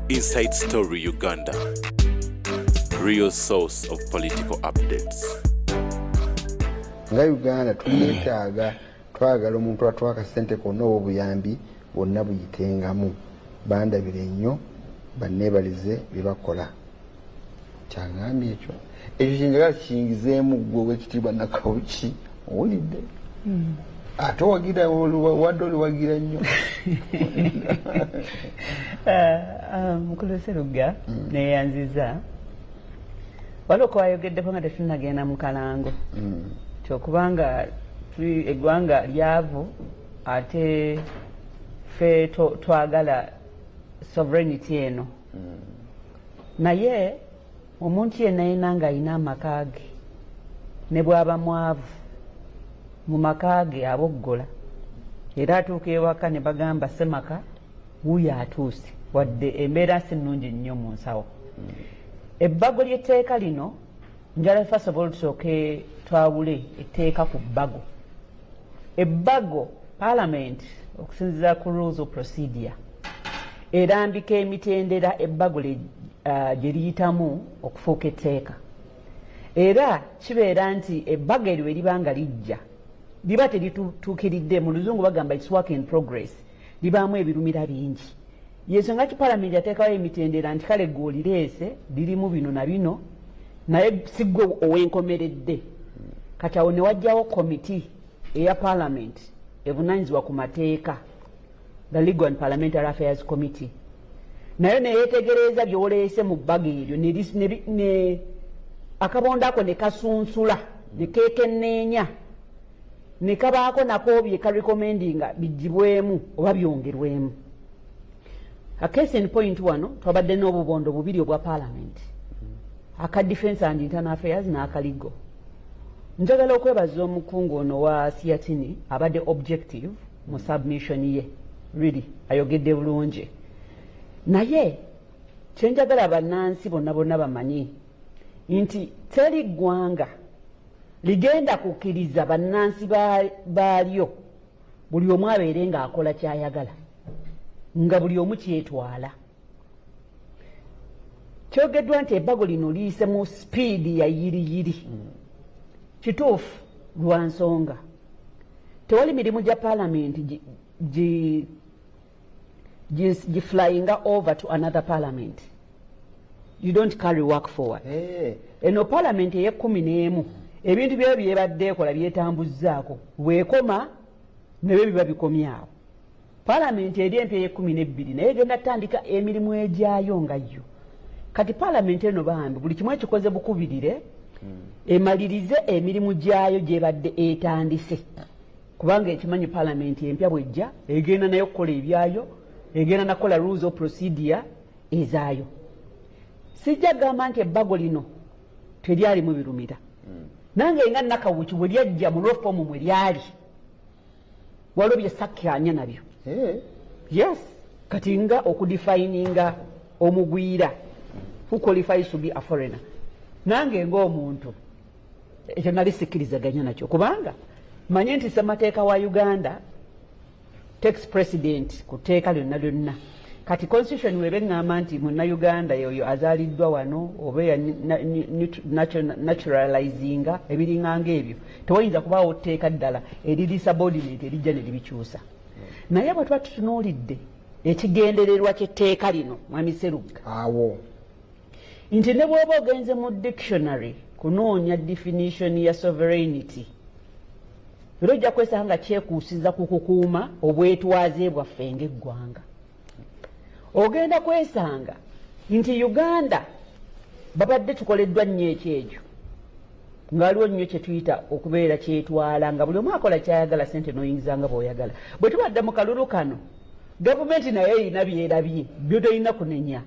Inside Story Uganda, real source of political updates. Nga Uganda tumwetaaga twagala omuntu atwaka ssente konna obuyambi bonna buyitengamu bandabire nnyo banneebalize bye bakola kyangambye ekyo kyenjagala kiyingizeemu ggwe ow'ekitiibwa Nakawuki owulidde ate wagira wadde oliwagira nnyo mukulu Sserugga neeyanziza waliwo kwayogeddepo nga tetunnagenda mu kalango kyokubanga eggwanga lyavu ate ffe twagala sovereignty eno naye omuntu yenna yenna ng'alina amaka ge ne bw'aba mwavu mu maka ge aboggola era atuuka ewaka ne bagamba ssemaka wuuyo atuuse wadde embeera si nnungi nnyo mu nsawo ebbago ly'etteeka lino njala first of all tusooke twawule etteeka ku bbago ebbago parliament okusinziira ku rules of procedure erambika emitendera ebbago gye liyitamu okufuuka etteeka era kibeera nti ebbago eryo eriba nga lijja liba terituukiridde mu luzungu bagamba its work in progress libaamu ebirumira bingi yensonga ki parliament yateekawo emitendera nti kale gwe olireese lirimu bino na bino naye si gwe ow'enkomeredde kati awo ne wajjawo komiti eya parliament evunaanyizibwa ku mateeka the Legal and Parliamentary Affairs Committee nayo neyetegereza byoleese mu bbago eryo ne akabondo ako ne kasunsula ne keekenneenya ne kabaako nako bye karecommendinga bijjibwemu oba byongerwemu. A case in point wano twabadde n'obubondo bubiri obwa parliament aka defense and internal affairs n'aka legal. Njagala okwebaza omukungu ono wa Siatini abadde objective mu submission ye really ayogedde bulungi naye kyenjagala bannansi bonna bamanyi nti teri ggwanga ligenda kukkiriza bannansi baalyo buli omu abeere ng'akola kyayagala nga buli omu kyetwala. Kyogeddwa nti ebbago lino liyise mu sipiidi ya yiriyiri kituufu lwa nsonga tewali mirimu gya parliament flying over to another parliament. You don't carry work forward. Eno parliament eye-11 ebintu byo byebadde ekola byetambuzzaako weekoma nebyo biba bikomyawo. Parliament eri empya eye-12 naye egenda tandika emirimu egyayo nga yo. Kati parliament eno bambi buli kimu ekikoze bukubirire emalirize emirimu gyayo gyebadde etandise kubanga ekimanyi parliament empya bwejja egenda nayo okukola ebyayo egenda nakola rules of procedure ezaayo. Sijja gamba nti ebbago lino teryalimu birumira nange nga Nakawuki bwe lyajja mu lwofomu mwe lyali waliwo bye sakkiranya nabyo. Yes kati nga okudefininga omugwira who qualifies to be a foreigner nange ng'omuntu ekyo nali sikkirizaganya nakyo kubanga manye nti ssemateeka wa Uganda takes precedent ku tteeka lyonna kati constitution webe ngamba nti Munnayuganda yoyo azaaliddwa wano oba naturalizinga ebiringanga ebyo tewayinza kubaawo tteeka ddala eriri subordinate erijja ne libikyusa naye bwe tuba tutunuulidde ekigendererwa ky'etteeka lino Mwami Sserugga awo nti ne bw'oba ogenze mu dictionary kunoonya definition ya sovereignty era ojja kwesanga kyekuusiza ku kukuuma obwetwaze bwaffe ng'eggwanga. Ogenda kwesanga nti Uganda babadde tukoleddwa nnyo ekyejo nga waliwo nnyo kye tuyita okubeera kyetwala nga buli omu akola kyayagala ssente n'oyingizanga bw'oyagala. Bwe tubadde mu kalulu kano gavumenti naye erina byerabye byotolina kunenya.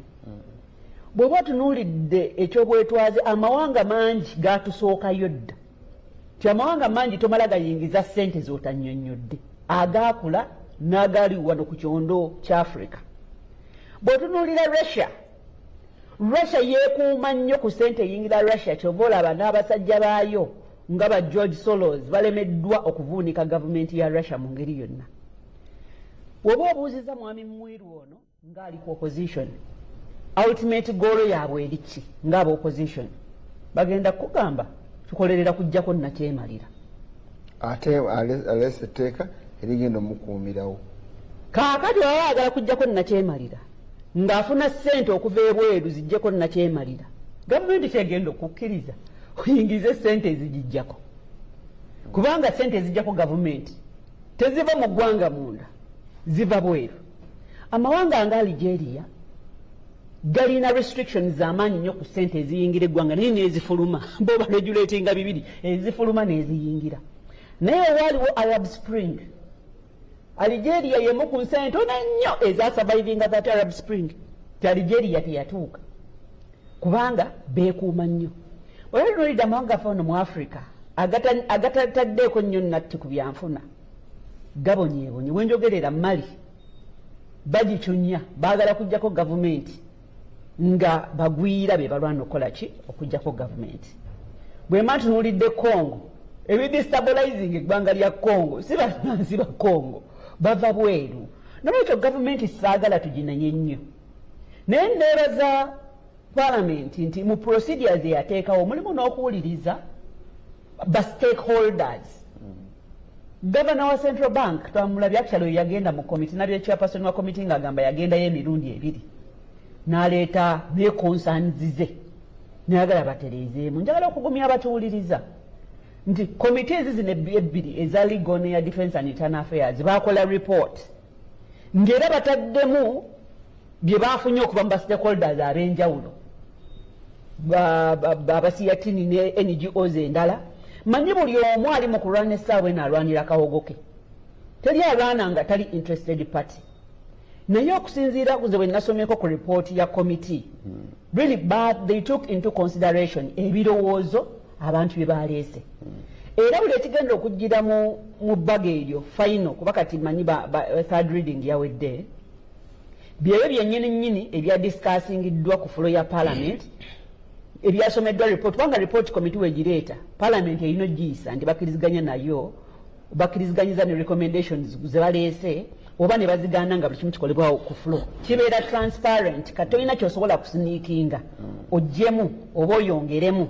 Bw'oba tunuulidde ekyobwetwaze amawanga mangi gaatusookayo dda ti amawanga mangi tomala gayingiza ssente z'otannyonnyodde agaakula n'agaali wano ku kyondo kya Africa. Bw'otunuulira Russia yeekuuma nnyo ku ssente eyingira Russia kyova olaba n'abasajja baayo nga ba George Soros balemeddwa okuvuunika gavumenti ya Russia mu ngeri yonna. Bw'oba obuuziza mwami Mwiru ono ng'ali ku opposition ultimate goal yaabwe erichi ng'aba opposition bagenda kugamba tukolerera kujjako nakyemalira ate alese etteeka erigenda omukuumirawo kaakati baba baagala kujjako nakyemalira ng'afuna ssente okuva ebweru zijjeko nakyemalira gavumenti kyegenda okukkiriza oyingize ssente ezigijjako kubanga ssente ezijjako gavumenti teziva mu ggwanga munda ziva bweru. Amawanga nga Algeria galina restrictions z'amaanyi nnyo ku ssente eziyingira eggwanga naye neezifuluma bo baregulatinga bibiri ezifuluma n'eziyingira. Naye waaliwo Arab Spring, Algeria yemu ku nsi ntono nnyo ezasurvivinga that Arab Spring. Ti Algeria teyatuuka kubanga beekuuma nnyo. Olwalinoolidde amawanga afe wano mu Africa agatataddeeko nnyo natti ku byanfuna gabonyeebonye. Wenjogerera Mali bagicunya baagala kujjako gavumenti nga bagwira be balwana okukola ki okujjako gavumenti. Bwe matunuulidde Congo ebidestabilizing eggwanga lya Congo si bannansi ba Congo bava bweru. Nolwekyo gavumenti saagala tuginanye nnyo naye neebaza palamenti nti mu procedures eyateekawo mulimu n'okuwuliriza ba stakeholders. Governor wa Central Bank twamulabye akyalo yagenda mu committee nabye chairperson wa committee ng'agamba yagendayo emirundi ebiri n'aleeta ne concerns ze n'ayagala batereezeemu. Njagala okugumya abatuwuliriza nti committees zino ebbiri eza legal neya defense and internal affairs baakola report ng'era bataddemu bye baafunye okuva mu ba stakeholders ab'enjawulo abasiyatini ne NGOs endala. Manyi buli omu ali mu kulwana essaawa eno alwanira kawogo ke. Teri alwana nga tali interested party. Naye okusinziira ku nze bwe nasomyeko ku report ya committee really but they took into consideration ebirowoozo abantu bye baleese. Era buli ekigenda okujjira mu bbaga eryo final kuba kati manyi third reading yawedde byebyo byennyini ebya discussingiddwa ku fulo ya parliament ebyasomeddwa report kubanga report committee wegireeta parliament erina ogiyisa nti bakkiriziganya nayo bakkiriziganyiza ne recommendations ze baleese oba ne bazigaana nga buli kimu kikolebwawo ku fulo kibeera transparent kati olina kyosobola kusiniikinga oggyemu oba oyongeremu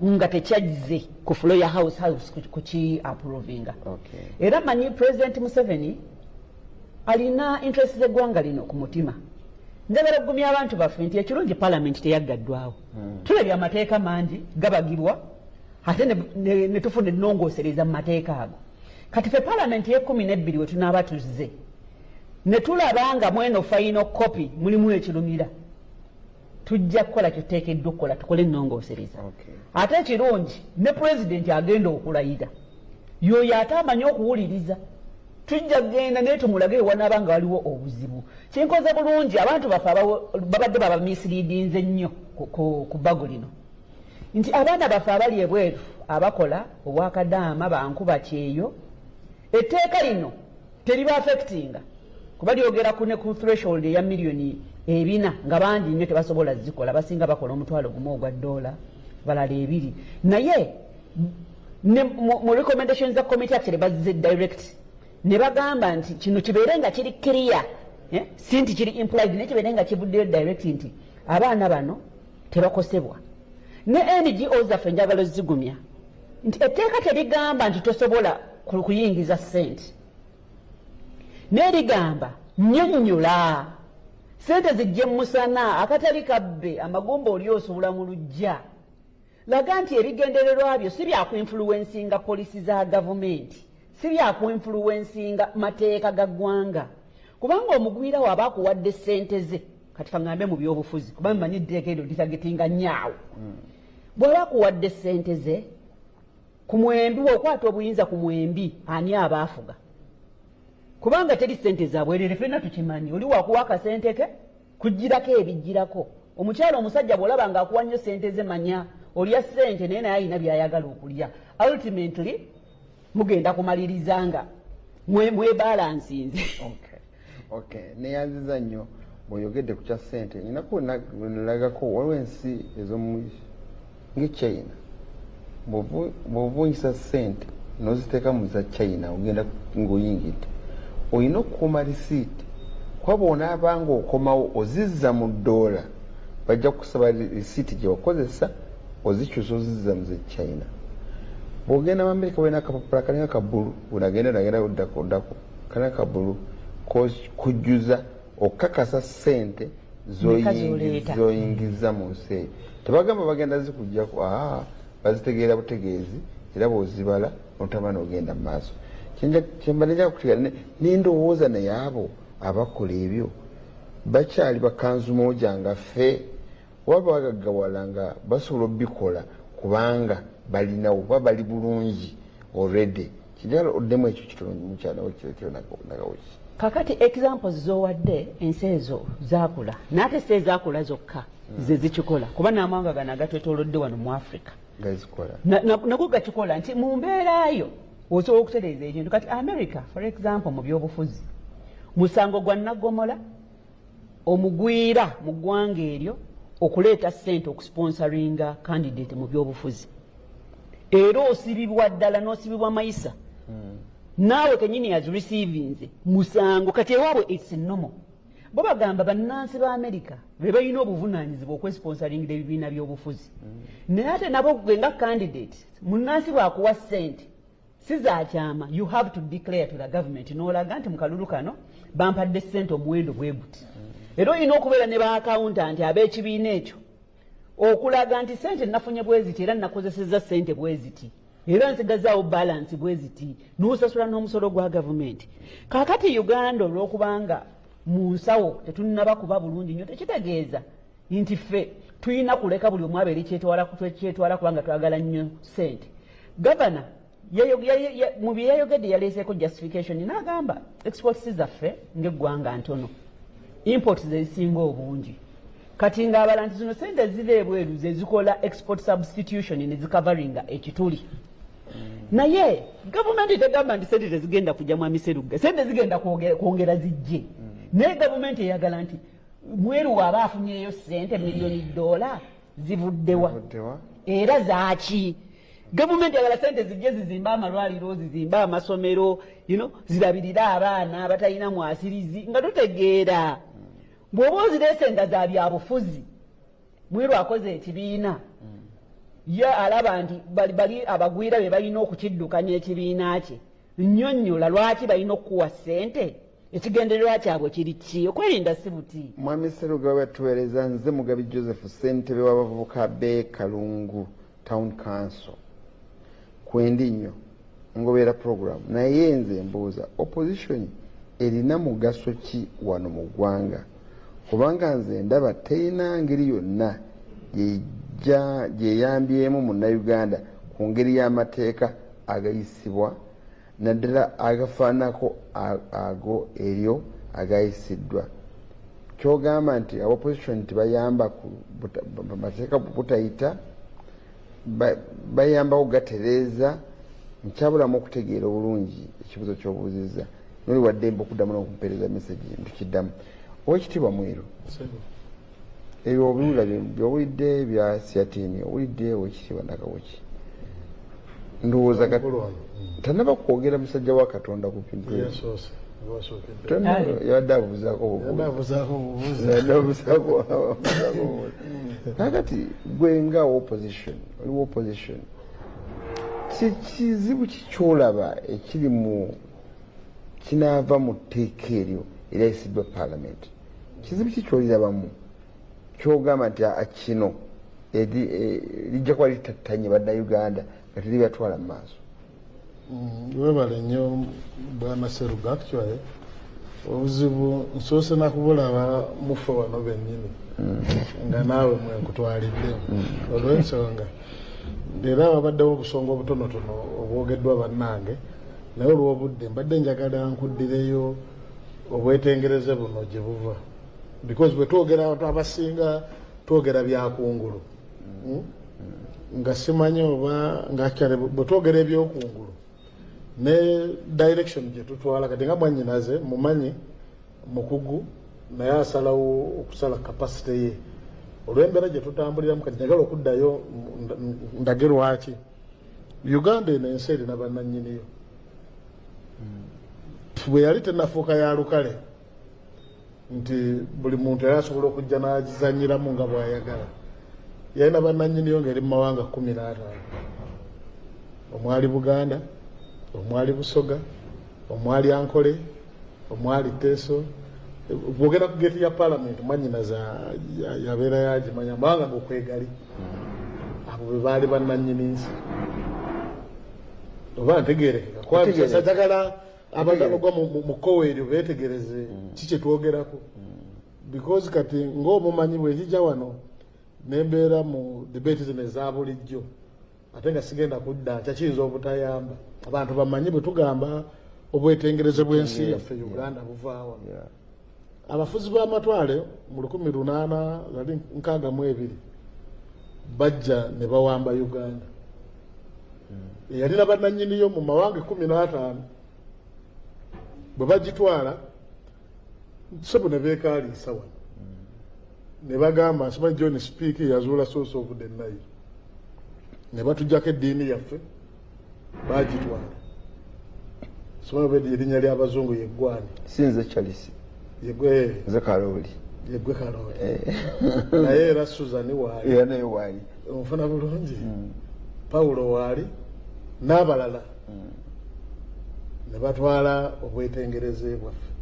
nga tekyagize ku fulo ya house kuki approvinga. Era manyi President Museveni alina interest z'eggwanga lino ku mutima. Njagala okugumya abantu baffe nti ekirungi parliament teyaggaddwawo. Tulabye amateeka mangi gabagirwa ate ne tufuna ennongoosereza mu mateeka ago. Kati ffe parliament ye12 we tunaaba tuzze ne tulaba nga mweno final copy mulimu ekirumira tujja kukola kyoteekeddwa okukola tukole ennongoosereza. Ate ekirungi ne president agenda okulayira yoyo ate amanyi okuwuliriza. Tujja kugenda naye tumulage wanaaba nga waliwo obuzibu. Kinkoze bulungi abantu baffe babadde baba misleadinze nnyo ku bbago lino nti abaana baffe abali ebweru abakola obwakadaama bankuba kyeyo etteeka lino teriba affectinga kuba lyogera ne ku threshold eya miliyoni 4 nga bangi nnyo tebasobola zikola basinga bakola $1 ogwa $, balala 2 naye mu recommendations za committee actually bazze direct ne bagamba nti kino kibeere nga kiri clear si nti kiri implied naye kibeere nga kivuddeyo direct nti abaana bano tebakosebwa. Ne NGO zaffe njagala zigumya nti etteeka terigamba nti tosobola kuyingiza ssente n'erigamba nnyonnyola ssente zijje musana akatali kabbe amagumba oli osobola mu lujja. Laga nti ebigendererwa byo si byakuinfluensinga polisi za gavumenti si byakuinfluensinga mateeka ga ggwanga kubanga omugwira waaba akuwadde ssente ze kati kaŋŋambe mu byobufuzi kuba mmanyi etteeka eryo litagetinga nyaawo bw'aba akuwadde ssente ze ku mwembi wokwata obuyinza ku mwembi ani aba afuga kubanga teri ssente zabwerere ffenna tukimanyi oli wakuwa akasente ke kujjirako ebijjirako. Omukyala omusajja bw'olaba ng'akuwa nnyo ssente ze manya olya ssente naye naye alina by'ayagala okulya ultimately mugenda kumaliriza nga mwebalansinze. Neyanziza nnyo bw'oyogedde ku kya ssente ninaku nalagako waliwo ensi ng'e China bw'ovunyisa ssente n'oziteeka mu za China ogenda ng'oyingidde olina okukuuma lisiiti kuba bw'onaaba ng'okomawo ozizza mu $, bajja kusaba risiiti gye wakozesa ozikyusa ozizza mu China. Bw'ogenda mu Amerika wena akapapula kalinga kabbulu unagenda oddako kalina kabbulu kujjuza okakasa ssente zoyingiza mu nsi eyo. Tebagamba bagenda zikugjaku bazitegeera butegeezi era bw'ozibala notaba n'ogenda mu maaso. Kyembalira kutigana n'endowooza naye abo abakola ebyo bakyali bakanzu moja nga ffe waba bagaggawala nga basobola obikola kubanga balinawo oba bali bulungi already. Kijala oddemu ekyo kitundu mukyala nagawoki. Kakati examples zowadde ensi ezo zaakula n'ate si ezaakula zokka ze zikikola kuba n'amawanga gano agatwetoolodde wano mu Africa nago gakikola nti mu mbeerayo osobola okutereeza ekintu. Kati America for example mu byobufuzi musango gwa nnagomola omugwira mu ggwanga eryo okuleeta ssente okusponsoringa candidate mu byobufuzi era osibibwa ddala n'osibibwa mayisa naawe kenyini as receivings musango kati ewaabwe it's normal. Bo bagamba bannansi ba America be balina obuvunaanyizibwa okwesponsoringira ebibiina by'obufuzi naye ate nabo nga candidate munnansi bwakuwa ssente si zakyama you have to declare to the government n'olaga nti mu kalulu kano bampadde ssente omuwendo bwe guti era olina okubeera ne ba accountant ab'ekibiina ekyo okulaga nti ssente nafunye bwe ziti era nakozesezza ssente bwe ziti era nsigazaawo balance bwe ziti n'osasula n'omusolo gwa gavumenti. Kaakati Uganda olw'okubanga mu nsawo tetunnaba kuba bulungi nnyo tekitegeeza nti ffe tulina kuleka buli omu abeeri kyetwala kubanga twagala nnyo ssente. Gavana mu bye yayogedde yaleeseeko justification n'agamba exports zaffe ng'eggwanga ntono imports zezisinga obungi kati ng'abala nti zino ssente ziva ebweru ze zikola export substitution ne zikavaringa ekituli. Naye gavumenti tegamba nti ssente tezigenda kujja mu amiseruga ssente zigenda kwongera zijje naye gavumenti eyagala nti mweru waaba afunyeeyo ssente $1,000,000 zivuddewa era zaaki. Gavumenti yagala ssente zijje zizimbe amalwaliro zizimbe amasomero zirabirire abaana abatalina mwasirizi nga tutegeera bw'oba ozireese nga za byabufuzi mweru akoze ekibiina ye alaba nti bali abagwira be balina okukiddukanya ekibiina kye nnyonnyola lwaki balina okukuwa ssente ekigendererwa kyabwe kiri ki okwerinda si buti. Mwami Sseruga batuweereza nze Mugabi Joseph ssentebe w'abavubuka b'e Kalungu Town Council kwendi nnyo ngobeera program naye nze mbuuza opposition erina mugaso ki wano mu ggwanga kubanga nze ndaba terina ngeri yonna gyeyambyemu munnayuganda ku ngeri y'amateeka agayisibwa naddala agafaanako ago eryo agayisiddwa. Kyogamba nti opposition tibayamba ku mateeka butayita bayambawo gatereeza nkyabulamu okutegeera obulungi ekibuzo ky'obuuzizza noli waddembe okuddamu n'okumpeereza message ntukiddamu. Oweekitiibwa Mwiru ebyo obiwula byowulidde bya Siatini owulidde Oweekitiibwa Nakawoki ndowooza tanaba kwogera musajja wa Katonda ku bintu yabadde abuuzaako kakati gwe nga opposition oliwo opposition kizibu kikyolaba ekiri mu kinaava mu tteeka eryo eryayisidwa Parliament kizibu kikyolirabamu kyogamba nti kino lijja kuba litattanye bannayuganda nga telibyatwala mu maaso. Webale nnyo Bwana Sseruga actually obuzibu nsoose nakubulaba mufe wano bennyini nga naawe mwekutwalidde olw'ensonga era wabaddewo obusonga obutonotono obwogeddwa bannange naye olw'obudde mbadde njagala nkuddireyo obwetengereze buno gye buva because bwe twogera abantu abasinga twogera byakungulu nga simanyi oba ngaakyale bwe twogera ebyokungulu ne direction gye tutwala kati nga mwannyinaze mumanyi mukugu naye asalawo okusala capacity ye olw'embeera gye tutambuliramu kati njagala okuddayo ndage lwaki Uganda eno ensi erina bannannyiniyo bwe yali tenafuuka ya lukale nti buli muntu yali asobola okujja n'agizanyiramu nga bw'ayagala. Yalina bannannyiniyo ng'eri mu mawanga 15 omwali Buganda, omwali Busoga, omwali Ankole, omwali Teso. Bwogera ku geeti ya Parliament mwannyinaza yabeera yagimanya amawanga g'okwegali. Abo be baali bannannyini nsi. Oba ntegeerekeka kwajagala abantu abagwa mu kkowe eryo beetegereze ki kye twogerako. Because kati ng'omumanyi bwe njija wano nembeera mu debate zino eza bulijjo ate nga sigenda kudda nkya kiyinza obutayamba abantu bamanyi bwe tugamba obwetengereze bw'ensi yaffe Uganda buvaawa. Abafuzi b'amatwale mu 1862 bajja ne bawamba Uganda. Yalina bannannyiniyo mu mawanga 15 bwe bagitwala sebo ne beekaliisa wano ne bagamba nsimanyi John Speak yazuula source of the Nile ne batujjako eddiini yaffe bagitwala. Simanyi oba erinnya ly'abazungu yeggwani sinze Charles yeggwe nze Kalooli yeggwe Kalooli naye era Susan waali era naye waali onfuna bulungi Paulo waali n'abalala ne batwala obwetengereze bwaffe.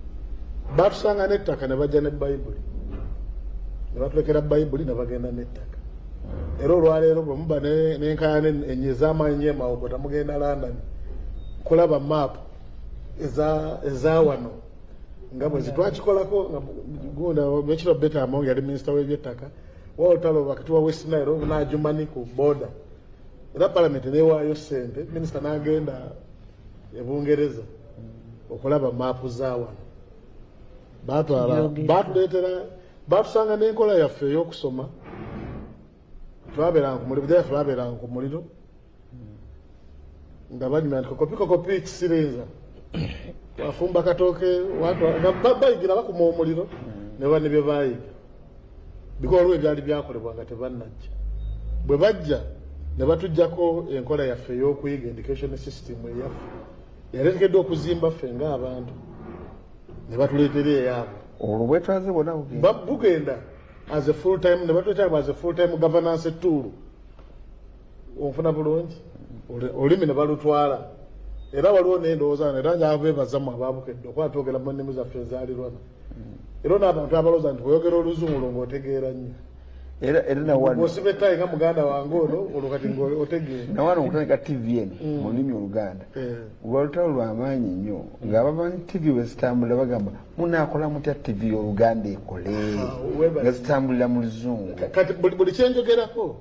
Batusanga n'ettaka ne bajja ne Bayibuli ne batulekera Bayibuli ne bagenda n'ettaka. Era olwaleero bwe muba n'enkaayana enye ez'amaanyi emawogota mugenda London kulaba maapu eza wano nga bwe zitwakikolako nga gunda Mekiro Beta Amongi yali minisita w'ebyettaka Walter wakati wa West Nile n'ajumani ku border. Era Parliament newaayo ssente minisita n'agenda e Bungereza okulaba maapu za wano. Batuleetera batusanga n'enkola yaffe ey'okusoma. Twabeeranga ku muliro yaffe babeeranga ku muliro nga banyuma nti kokopi ekisirinza twafumba katooke bayigira bakuma omuliro ne bane bye baayiga bikola olwo ebyali byakolebwa nga tebannajja. Bwe bajja ne batuggyako enkola yaffe ey'okuyiga education system eyaffe yaleetekeddwa okuzimba ffe ng'abantu ne batuleetera eyaabo. Olwo bwetwaze bwonna bugenda as a full time ne batuleetera as a full time governance tool. Onfuna bulungi olulimi ne balutwala. Era waliwo n'endowooza era njagala beebazamu abaabukedde okuba twogera mu nnimi zaffe ezaalirwana. Era n'abantu abalowooza nti bw'oyogera Oluzungu ng'otegeera nnyo. Era nawano bw'osiba ettayi nga muganda wange ono olwo kati ng'otegeera. Nawano okutandika TVN mu lulimi Oluganda lwalutalo lw'amaanyi nnyo ng'abamanyi TV bwe zitambulira bagamba munaakola mutya TV Oluganda ekole nga zitambulira mu Luzungu. Kati buli kyenjogerako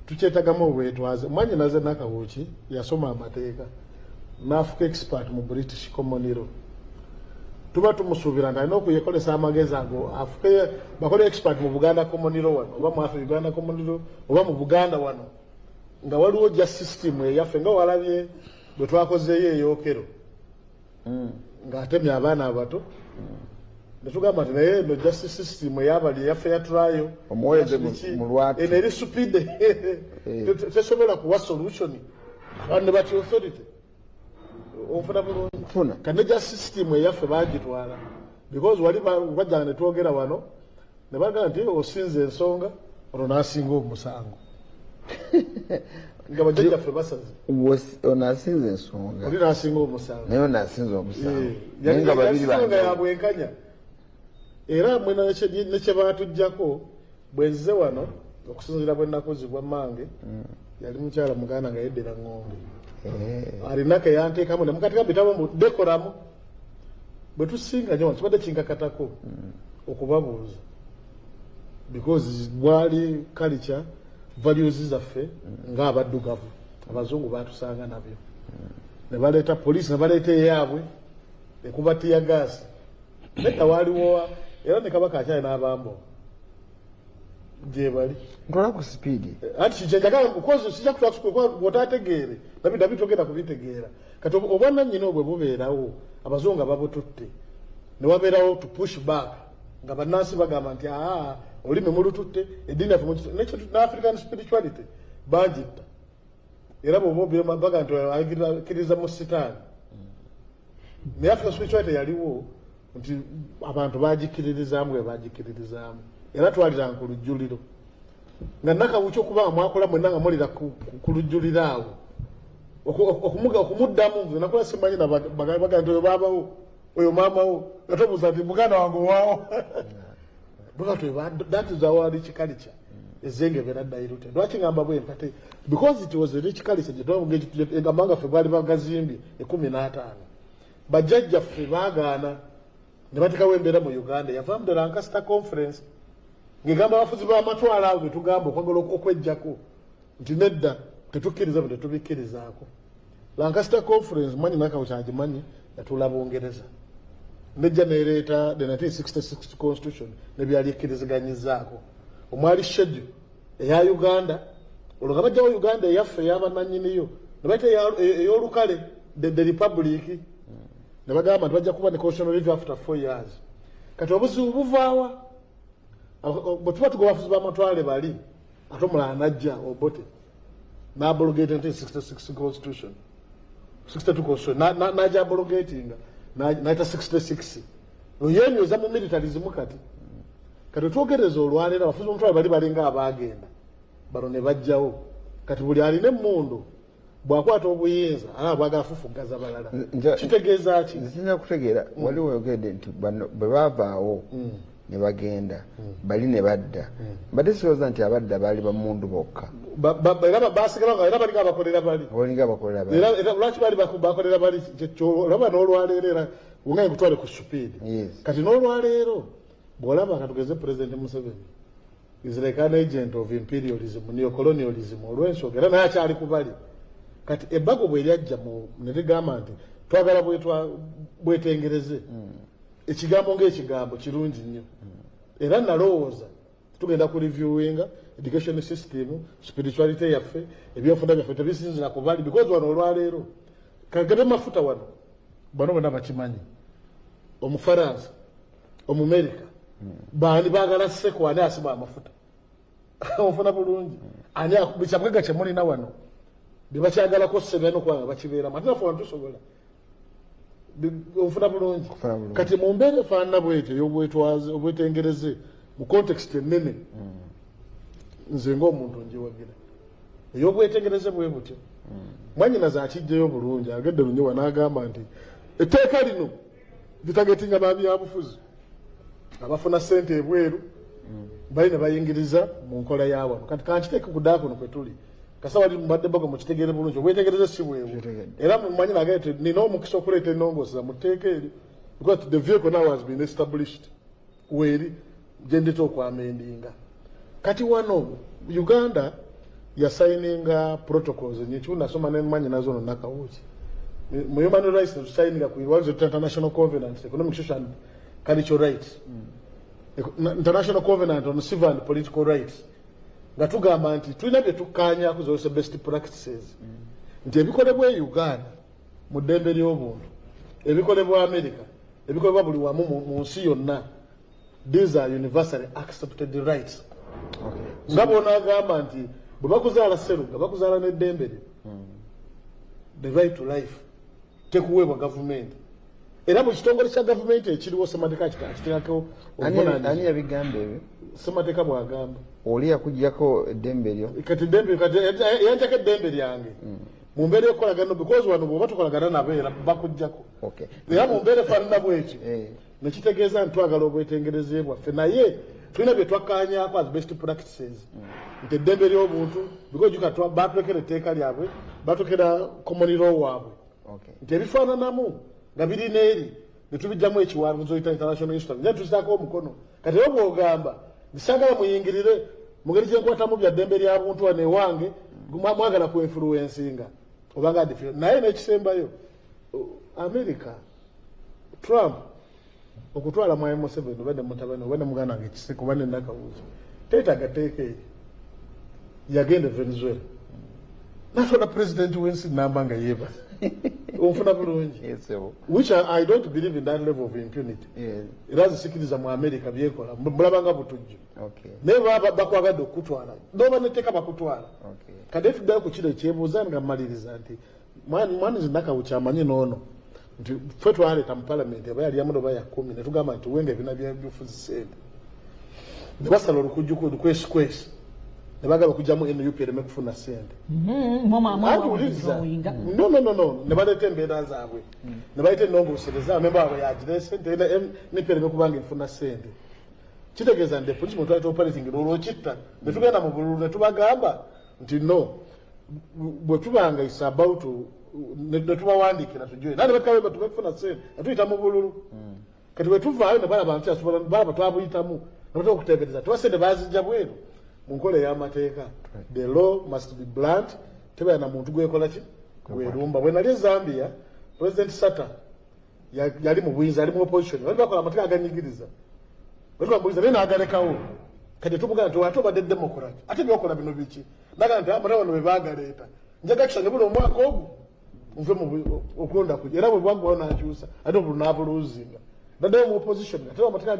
tukyetagamu obwetwaze. Mwannyinaze Nakabuuki yasoma amateeka n'afuka expert mu British Common Law. Tuba tumusuubira nti alina okuyekolesa amagezi ago afuke bakole expert mu Buganda Common Law wano oba mu Africa Uganda Common Law oba mu Buganda wano nga waliwo just system eyaffe nga walabye bwe twakozeeyo eyookero ng'atemya abaana abato ne tugamba nti naye eno justice system eyabali eyaffe yatulayo omuwoleze mu lwatu eno eri supide tesobola kuwa solution abantu ne bati authority ofuna bulungi kane justice system eyaffe bagitwala because wali bajjanga ne twogera wano ne bagamba nti osinze ensonga olwo n'asinga omusango nga bajjajjaffe basaze onaasinze ensonga oli n'asinga omusango naye onaasinze omusango nga babiri yabwenkanya. Era mwena nekye baatuggyako bwe nzize wano okusinziira bwe nnakozibwa mmange yali mukyala muganda nga yeddera ng'ombe alinako eyanteekamu ne mukatika bitabo mu dekoramu bwe tusinga nnyo kibadde kinkakatako okubabuuza because bwali culture values zaffe ng'abaddugavu abazungu baatusanga nabyo ne baleeta poliisi ne baleeta eyaabwe ekuba tiya gaasi nedda waaliwo era ne Kabaka akyali n'abambo gye bali ntola ku sipiidi anti kijagala kukozi sijja kutwala bw'otaategeere nabbi togenda kubitegeera kati obwannannyini obwe bubeerawo abazungu babututte ne wabeerawo to push back nga bannansi bagamba nti olulimi mulututte eddiini yaffe nekyo n'African spirituality bagitta era bw'oba baga nti akkiriza mu sitaani naye African spirituality yaliwo nti abantu bagikiririzaamu bwe bagikiririzaamu era twalira ku lujjuliro nga nakawuki okuba mwakola mwenna nga mulira ku lujjuliro awo okumuddamu nze nakola simanyi bagaa nti oyo baabawo oyo maamawo nga tobuuza nti muganda wange owaawo that is our rich culture ezengebera diluted lwaki ngamba bwe mpate because it was a rich culture egambanga ffe baali bagazimbye 15 bajjajja ffe baagaana ne batekawo embeera mu Uganda yavaamu the Lancaster Conference ng'egamba abafuzi b'amatwalo awo be tugamba okwagala okwejjako nti nedda tetukkiriza bwe tetubikkirizaako. Lancaster Conference manyi nakawuki agimanyi yatuula Bungereza nejja neereeta the 1966 constitution ne byali ekkiriziganyizaako omwali schedule eya Uganda olwo nga bajjawo Uganda eyaffe ey'abannannyiniyo ne bayita ey'olukale the republic ne bagamba nti bajja kuba ne constitutional review after 4 years. Kati obuzibu buvaawa bwe tuba tugoba abafuzi b'amatwale bali ate omulala najja Obote n'abrogate 1966 constitution 62 constitution najja abrogatinga n'ayita 66 oyenyoza mu militarism kati twogereza olwaleero abafuzi b'amatwale bali balinga abaagenda bano ne bajjawo kati buli alina emmundu bwakwata obuyinza bwagala fufugaza balala kitegeeza ki nzija kutegeera wali oyogedde nti bwe baavaawo ne bagenda bali ne badda mbadde sirowooza nti abadda baali bamundu bokka era basigala era balinga abakolera bali era lwaki baali bakolera bali olaba n'olwaleero era ungaye kutwale ku supiidi kati n'olwaleero bw'olaba katugeze President Museveni is like an agent of imperialism neocolonialism olw'ensonga era naye akyali ku bali kati ebbago bwe lyajja ne ligamba nti twagala bwetengereze ekigambo ng'ekigambo kirungi nnyo era nalowooza tugenda ku reviewinga education system spirituality yaffe ebyenfuna byaffe tebisinzira ku bali because wano olwaleero kagebe mafuta wano bano bonna bakimanyi Omufaransa Omumerika baani baagala sseko ani asiba amafuta ofuna bulungi ani bikyabwega kyemulina wano bebakyagalako ssebe nokwanga bakibeeramu ate naffe wano tusobola ofuna bulungi kati mu mbeera efaanana bwetyo ey'obwetwaze obwetengereze mu context ennene nze ng'omuntu ngiwagira ey'obwetengereze bwe butyo mwanyinaze akijjayo bulungi agedde lunyewa n'agamba nti etteeka lino litagetinga babyabufuzi abafuna ssente ebweru bali ne bayingiriza mu nkola y'awano kati kankiteeke ku ddaa kuno kwe tuli kasa wali mbadde bago mukitegeere bulungi obwetegereze si bwebu era mumanyi nagambye nti nina omukisa okuleeta ennongoosa mu tteeka eri because the vehicle now has been established weeri gyendeta okwamendinga kati wano Uganda yasayininga protocols enyikibu nasoma nemanyi nazo nonakawuki mu human rights tusayininga ku international covenant economic social and cultural rights international covenant on civil and political rights nga tugamba nti tulina bye tukkaanya kuzozesa best practices nti ebikolebwa e Uganda mu ddembe ly'obuntu ebikolebwa America ebikolebwa buli wamu mu nsi yonna these are universally accepted rights nga bonaagamba nti bwe bakuzaala Seruga bakuzaala n'eddembe lyo the right to life tekuweebwa gavumenti era mu kitongole kya gavumenti ekiriwo semateeka kiteekako ani yabigamba ebyo semateeka bw'agamba oli yakuggyako eddembe lyo kati yanjako eddembe lyange mu mbeera y'okukolagana because wano bw'oba tukolagana nabo era bakuggyako era mu mbeera efaanana bwekyo nekitegeeza nti twagala obwetengereze bwaffe naye tulina bye twakkaanyaako as best practices nti eddembe ly'obuntu because batulekera etteeka lyabwe batulekera common law waabwe nti ebifaananamu nga birina eri ne tubijjamu ekiwandiiko oyita international instrument naye tukisaako omukono kati era bw'ogamba nsiagala muyingirire mu ngeri gyenkwatamu bya ddembe lya buntu wano ewange mwagala ku influencinga obanga adifio naye n'ekisembayo America Trump okutwala mu M7 obadde mutabani obadde muganda wange ekiseko obadde nakawuzi teetaaga tteeka eri yagenda Venezuela natwala president w'ensi namba nga yeebase onfuna bulungi which I don't believe in that level of impunity era zisikiriza mu America byekola mulabanga butujju naye baba bakwagadde okutwala noba neteka bakutwala kade tuddayo ku kiro ekyebuuza nga mmaliriza nti mwani zinakawuki amanyi noono nti ffe twaleeta mu palamenti aba yali amuno baya 10 ne tugamba nti wenga ebina byobufuzi sente ne basala olukujjuko olukwesukwesi ne bagamba kujjamu NUP ereme kufuna sente no ne baleeta embeera zaabwe ne baleeta ennongoosereza amemba abwe yagire sente NUP ereme kubanga efuna sente kitegeeza nti police muntu aleta operating olwokitta ne tugenda mu bululu ne tubagamba nti no bwe tubanga is about ne tubawandiikira tujue nani bakabemba tubafuna sente atuyita mu bululu kati bwe tuvaayo ne balaba nti asobola balaba twabuyitamu ne okuteebereza tubasente bazijja bweru mu nkola y'amateeka the law must be blunt tebaya na muntu gwekola ki gwerumba bwe nali Zambia President Sata yali mu buyinza ali mu opposition bali bakola amateeka aganyigiriza bali bambuliza naye n'agalekawo kati tubugana nti badde democrat ate byokola bino biki ndaga nti amara bano bebagaleeta njaga kisanye buno omwaka ogwo nve mu okulonda kujja era bwe bwagwa n'akyusa ate obunabuluzinga ndaddayo mu opposition ate amateeka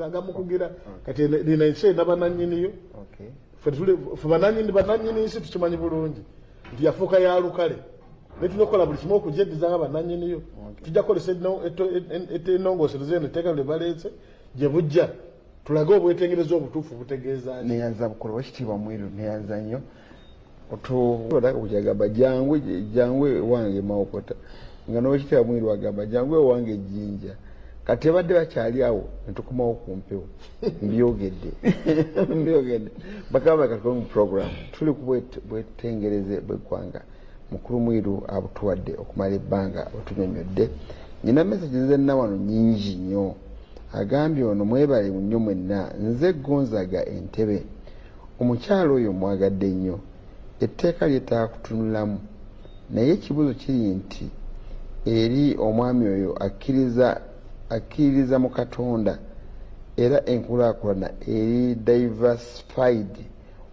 agamukugira kati lina ensi n'abannannyiniyo ffe bannannyini nsi tukimanyi bulungi nti yafuuka ya lukale ne tunokola buli kimu okugyeddiza nga bannannyiniyo tujja kukolesa ennongoosereza eno etteeka lye baleese gye bujja tulage obwetengereza obutuufu butegeeza neyanza bukola wakitiibwa mwiru neyanza nnyo okujagamba jangwe wange mawokota nga nowekitiibwa mwiru agamba jangwe wange ejjinja kati abadde bakyali awo netukomawo ku mpewo mbyogedde bakaba bakatukola mu program tuli kubwetengereze bweggwanga mukulu mwiru abutuwadde okumala ebbanga otunyonyodde nyina message zenna wano nyingi nnyo agambye ono mwebale nnyo mwenna nze Gonzaga Entebbe omukyalo oyo mwagadde nnyo etteeka lyetaaga kutunulamu naye ekibuzo kiri nti eri omwami oyo akkiririza mu Katonda era enkulaakulana eri diversified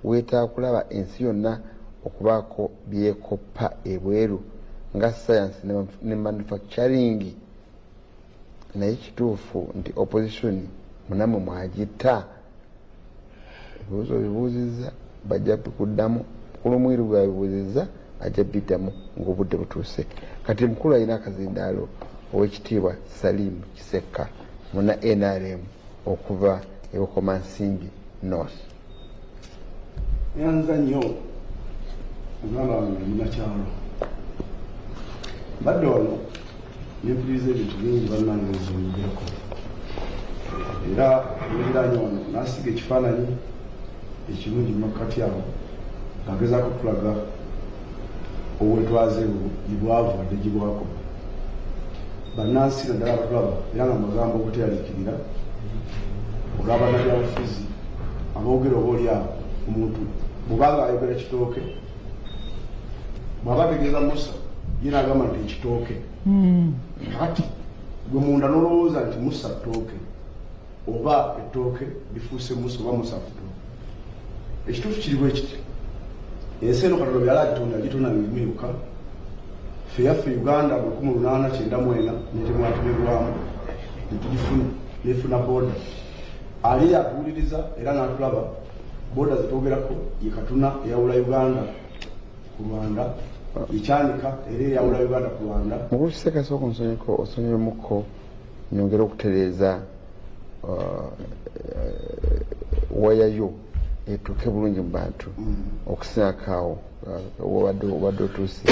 weetaaga kulaba ensi yonna okubaako byekoppa ebweru nga science ne manufacturing naye kituufu nti opposition munamwe mwagita ebibuuzo bibuuzizza bajja bikuddamu mukulu mwiru bwabibuuzizza ajja biddamu ng'obudde butuuse kati mukulu alina akazindaalo ow'ekitiibwa Salim Kisekka muna NRM okuva ebukomansimbi north yanza nnyo omwana wange munakyalo mbadde wano nempuliriza ebintu bingi bannange nzongereko era ebiriraanye wano n'asiga ekifaananyi ekirungi mu makkati awo ng'agezaako okulaga obwetwaze gibwavu wadde gibwako bannansi naddala abatulaba era nga magambo obuteyaliikirira olw'abannabyabufuzi aboogera oba oli awo omuntu bw'obanga ayogera kitooke bw'aba ategeeza Musa ye n'agamba nti ekitooke ati gwe munda n'olowooza nti Musa ttooke oba ettooke lifuuse Musa oba Musa ttooke ekituufu kiri bwe kiti ensi eno Katonda byali agitonda ng'emyuka ffe yaffe Uganda 1894 netemwatumirwamu netugifuna nefuna booda ali atuwuliriza era n'atulaba booda zetwogerako ye Katuna eyawula Uganda ku Rwanda ekyanika era eyawula Uganda ku Rwanda mukulu Kisekka sooka osonyiremuko nyongera okutereeza wayayo etuuke bulungi mu bantu okusinakaawo obadde otuuse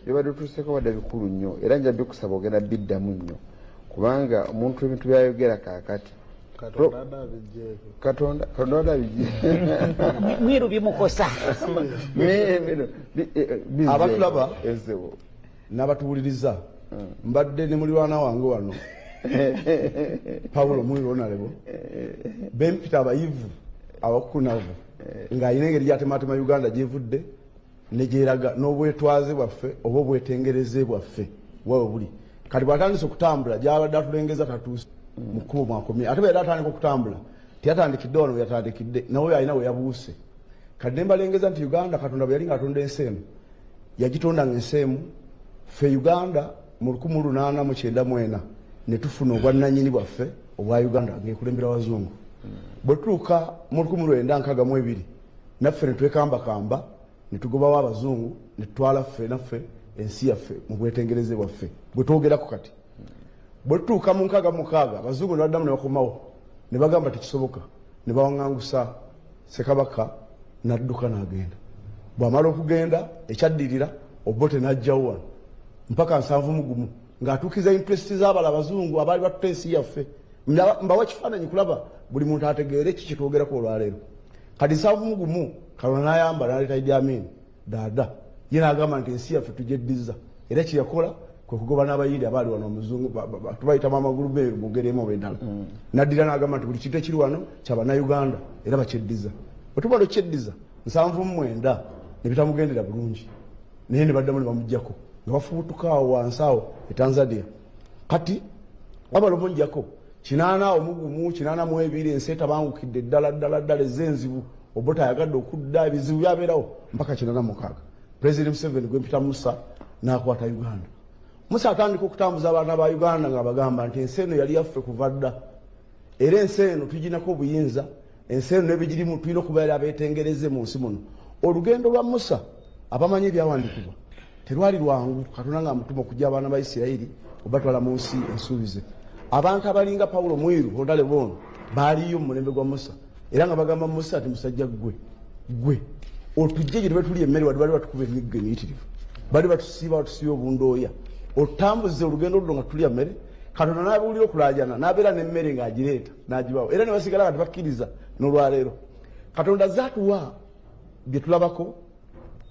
byobadde otuuseko badde bikulu nnyo era nja bikusaba ogenda biddamu nnyo kubanga omuntu ebintu byayogera kaakati Katonda mwiru bimukosa abatulaba n'abatuwuliriza mbadde ne mulirwana wange wano Paulo Mwiru Honorable bempita abayivu abakunavu ng'alina engeri gyatematema Uganda gyevudde negyeraga n'obwetwaze bwaffe oba obwetengereze bwaffe wawe buli kati bw'atandise okutambula gyabadde atulengeza tatuuse mu kkubo mwakomye ate beera atandika okutambula teyatandikidde wano weyatandikidde nawe alina we yabuuse kati ne mbalengeza nti Uganda Katonda bwe yali ng'atonda ensi eno yagitondanga ensi emu ffe Uganda mu 1894 ne tufuna obwannannyini bwaffe obwa Uganda ng'ekulembera wazungu bwe tutuuka mu 1962 naffe ne twekambakamba ne tugobawo abazungu ne tutwala ffe naffe ensi yaffe mu bwetengereze bwaffe bwe twogerako kati bwe tutuuka mu mukaaga abazungu ne baddamu ne bakomawo ne bagamba tekisoboka ne bawaŋŋangusa Ssekabaka n'adduka n'agenda. Bw'amala okugenda ekyaddirira Obote n'ajjawo wano mpaka 71 ng'atuukiza impresiti z'abala abazungu abaali batuta ensi yaffe. Mbawa kifaananyi kulaba buli muntu ategeere kiki twogerako olwaleero. Kati 71 Kalonda n'ayamba n'aleeta Idi Amin Dada ye n'agamba nti ensi yaffe tugyeddiza era kye yakola kwe kugoba n'abayindi abaali wano omuzungu tubayita Mamagulu Beeru mu ngeri emu oba endala. N'addira n'agamba nti buli kintu ekiri wano kya Bannayuganda era bakyeddiza. Bwe tuba kyeddiza 79 ne bitamugendera bulungi naye ne baddamu ne bamuggyako nga bafubutuka awo wansi awo e Tanzania. Kati wabala omuggyako 82 ensi etabangukidde ddala ez'enzibu Obote ayagadde okudda ebizibu byabeerawo mpaka 86 President Museveni gwe mpita Musa n'akwata Uganda. Musa atandika okutambuza abaana ba Uganda nga bagamba nti ensi eno yali yaffe kuva dda era ensi eno tuginako obuyinza ensi eno n'ebigirimu tulina okubeera abeetengereze mu nsi muno. Olugendo lwa Musa abamanyi ebyawandiikibwa terwali lwangu Katonda nga amutuma okujja abaana ba Isirayiri obatwala mu nsi ensuubize. Abantu abalinga Pawulo Mwiru Hodale Bono baaliyo mu mulembe gwa Musa era nga bagamba Musa ati musajja gwe otujje gye tuli emmere wadde bali batukuba emiggo emiyitirivu bali batusiiba obundooya otambuze olugendo luno nga tuli emmere Katonda n'abuulira okulaajana n'abeera n'emmere ng'agireeta n'agibaawo era ne basigala nga tebakkiriza n'olwaleero. Katonda zaatuwa bye tulabako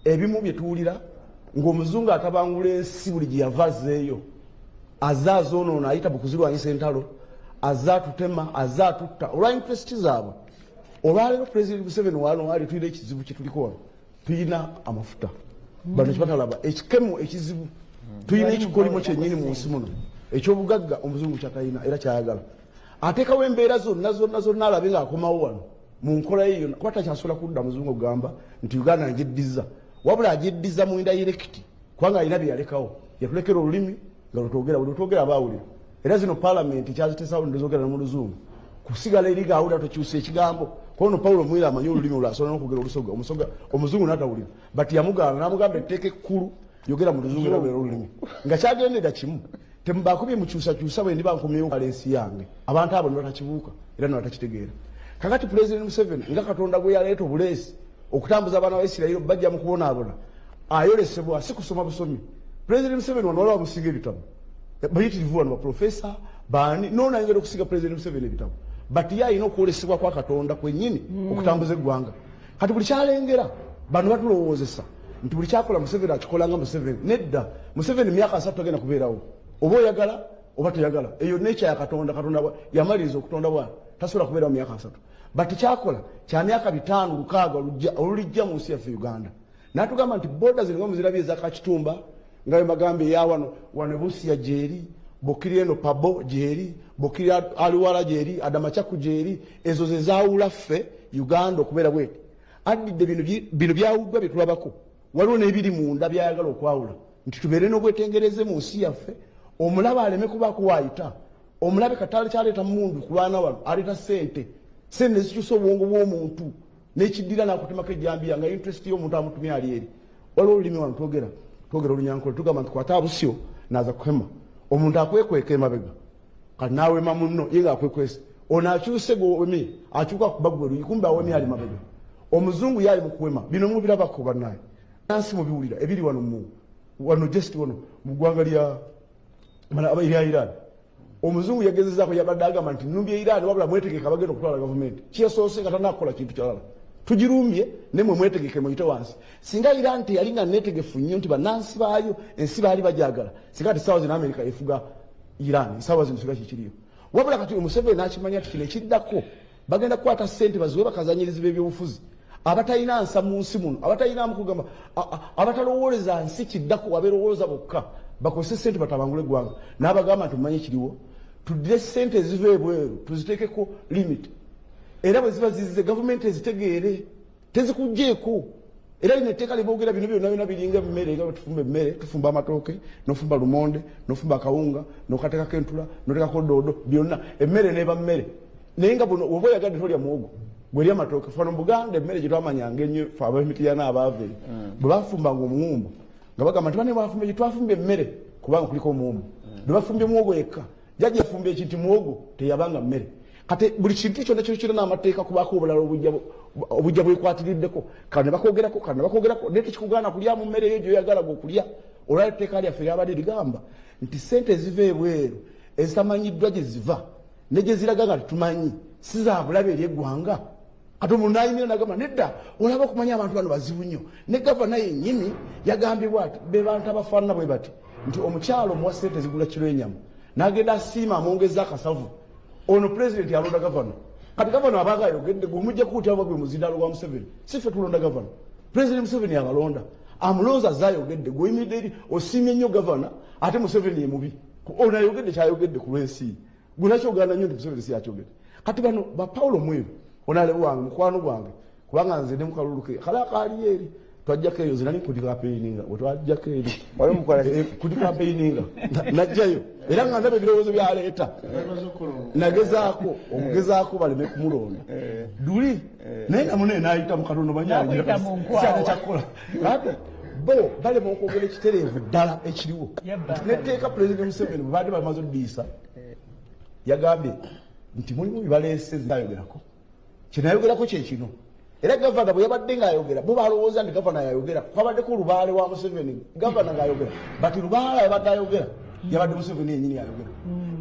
ebimu bye tuwulira ng'omuzungu atabangula ensi buli gye yava azzeeyo azaazonoona ayita bukuzirwanyisa entalo azaatutema azaatutta olwa impresiti zaabwe. Olwaleero President Museveni wano ali tulina ekizibu kye tuliko wano tulina amafuta bano kibatalaba ekikemu ekizibu tulina ekikolimo kyennyini mu nsi muno ekyobugagga omuzungu kyatalina era kyayagala ateekawo embeera zonna alabe ng'akomawo wano mu nkola ye yonna kuba takyasobola kudda muzungu ogamba nti Uganda agyeddiza wabula agyeddiza mu indirecti kubanga alina bye yalekawo yatulekera olulimi nga lwetwogera abaawulira era zino paalamenti kyaziteesawo ndizogera mu luzungu kusigala eri gaawulira tokyusa ekigambo kono Paulo Mwiru amanyi olulimi olwasobola n'okwogera olusoga omuzungu n'atawulira but yamugamba n'amugamba etteeka ekkulu yogera mu luzungu era olulimi nga kyagendera kimu temubakubye mukyusakyusa bwe ndi bankomyewo kala ensi yange abantu abo ne batakibuuka era ne batakitegeera. Kakati President Museveni nga Katonda gwe yaleeta obuleesi okutambuza abaana ba Isirayiri bajja mu kubonaabona ayolesebwa si kusoma busomi. President Museveni wano waliwo amusinga ebitabo bayitirivu wano baprofesa baani noona ayinza okusiga President Museveni ebitabo but ye alina okwolesebwa kwa Katonda kwennyini okutambuza eggwanga. Kati buli kyalengera bano batulowoozesa nti buli kyakola Museveni akikola nga Museveni. Nedda Museveni myaka 3 agenda kubeerawo oba oyagala oba toyagala eyo nekya ya Katonda yamaliriza okutonda bwana tasobola kubeerawo myaka 3 but kyakola kya myaka 5 6 olulijja mu nsi yaffe Uganda n'atugamba nti boda zino nga muzirabye ezakakitumba nga bemagamba eyawano Busia gyeri Bokiri eno Pabo gyeri Bokiri Aliwala gyeri Adamachaku gyeri ezo ze zaawula ffe Uganda okubeera bweti addidde bino byawuddwa bye tulabako waliwo n'ebiri munda byayagala okwawula nti tubeere n'obwetengereze mu nsi yaffe omulaba aleme kubaako waayita omulabe katale kyaleeta mundu kulwana wano aleeta sente zikyusa obwongo bw'omuntu n'ekiddira n'akutemako ejjambiya nga interest y'omuntu amutumya ali eri waliwo olulimi wano twogera olunyankole tugamba nti kwata abusyo naza kuhema omuntu akwekweka emabega kati naawema munno ye ng'akwekwese ono akyuse gwemi akyuka kubagweru kumbe awemi ali mabega omuzungu yali mu kuwema bino mubirabako bannaye nansi mubiwulira ebiri wano just wano mu ggwanga lya Iran omuzungu yagezezaako yabadde agamba nti nnumbye Iran wabula mwetegeka bagenda okutwala gavumenti kiyasoose nga tanakola kintu kyalala tugirumbye nemwe mwetegeke muyite wansi singa Iran teyali nga netegefu nnyo nti bannansi baayo ensi baali bajagala singa ti ssaawa zino Amerika efuga Iran ssaawa zino siga kikiriyo wabula kati Museveni n'akimanya nti kino ekiddako bagenda kukwata ssente baziwe bakazanyirizi b'ebyobufuzi abatalina nsa mu nsi muno abatalina mukugamba abatalowooleza nsi kiddako wabeerowooza bokka bakozese ssente batabangula eggwanga n'abagamba nti mumanyi kiriwo tuddire ssente eziva ebweru tuziteekeko limit era bwe ziba zize gavumenti ezitegeere tezikugjeeko era lino etteeka liboogera bino byonna biringa emmere nga tufumba emmere tufumba amatooke nofumba lumonde nofumba akawunga nokateekako entula noteekako doodo byonna emmere neeba mmere naye nga buno oba oyagadde tolya muwogo gwerya amatooke fano mu Buganda emmere gye twamanyanga ennyo fe ab'emitiryana abaave bwe bafumbanga omuwumbo nga bagamba nti bane bafumbe gye twafumba emmere kubanga kuliko omuwumbo bwe bafumbye muwogo yekka jjajja yafumbye ekinti muwogo teyabanga mmere kati buli kintu kyonna kirina amateeka kubaako obulala obujja bwekwatiriddeko kano ne bakwogerako naye tekikugaana kulya mu mmere eyo gyoyagala gwokulya olwali etteeka lyaffe lyabadde ligamba nti sente eziva ebweru ezitamanyiddwa gye ziva ne gye ziraga nga tetumanyi si za bulabe ery'eggwanga kati omuntu nayimira nagamba nedda olaba okumanya abantu bano bazibu nnyo ne gavana yennyini yagambibwa ati be bantu abafaanana bwe bati nti omukyalo omuwa sente zigula kiro enyamu n'agenda asiima amwongeza akasavu ono pulezidenti alonda gavana kati gavana abanga ayogedde gwemujja kukutyaba gwe muzindalo gwa Museveni si ffe tulonda gavana pulezidenti Museveni abalonda amulonza azayogedde gweyimiridde eri osiimye nnyo gavana ate Museveni ye mubi ono ayogedde kyayogedde ku lw'ensi gwenakyogaana nnyo nti Museveni si yakyogedde kati bano ba Paulo Mweru onalewo wange mukwano gwange kubanga nze ne mukaluluke kala akaali eri twajjako eyo zinani kudi campaigninga wetwajjako eri kudi campaigninga najjayo era nga ndaba ebirowoozo byaleeta nagezaako baleme kumulonda duli naye namunene nayita mukatono banyakyakola ate bo balema okwogera ekitereevu ddala ekiriwo netteeka pulezidenti Museveni bwe baadde bamaze oddiisa yagambye nti mulimu bibaleese zayogerako kyenayogerako kyekino era gavana bwe yabadde ng'ayogera bo balowooza nti gavana yayogera kwabaddeko olubaale wa Museveni gavana ng'ayogera bati lubaale yabadde ayogera yabadde Museveni yennyini yayogera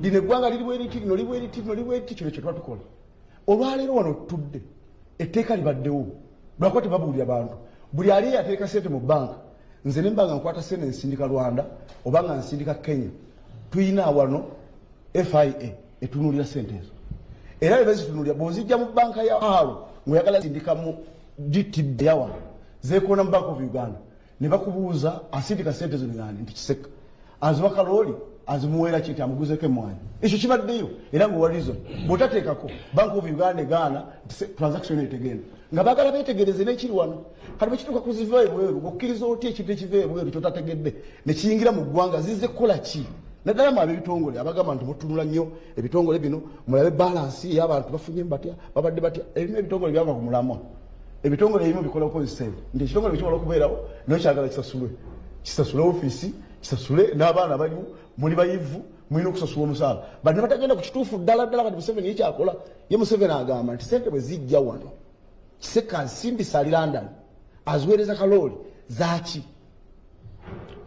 lino eggwanga liri bweriti lino libweriti kino kye twatukola olwaleero wano tutudde etteeka libaddewo lwakuba tebabuulira bantu buli ali yateeka sente mu banka nze ne mbanga nkwata sente nsindika Rwanda oba nga nsindika Kenya tuyina wano FIA etunuulira sente ezo era bezitunuulira bw'ozijja mu banka ya alo ng'oyagala sindika mu GTB yawa zeekoona mu Bank of Uganda ne bakubuuza asindika sente zino yani nti Kiseka aziwa kalooli azimuweera kinti amuguzeeko emmwanyi ekyo kibaddeyo era ng'owalizo bw'otateekako Bank of Uganda egaana transaction etegenda nga baagala beetegereze n'ekiri wano kati bwekituuka kuziva ebweru ng'okkiriza otya ekintu ekiva ebweru kyotategedde ne kiyingira mu ggwanga zizze kukola ki naddala mu ab'ebitongole abagamba nti mutunula nnyo ebitongole bino mulabe balansi y'abantu bafunye batya babadde batya ebimu ebitongole byava ku mulamwa ebitongole ebimu bikola okozesente nti ekitongole bikisobola okubeerawo naye kyagala kisasule ofiisi kisasule n'abaana baliwo muli bayivu mulina okusasula omusaala bali ne batagenda ku kituufu ddala kati Museveni yekyakola ye Museveni agamba nti sente bwe zijja wano Kiseka nsimbisa ali London aziweereza kalooli zaaki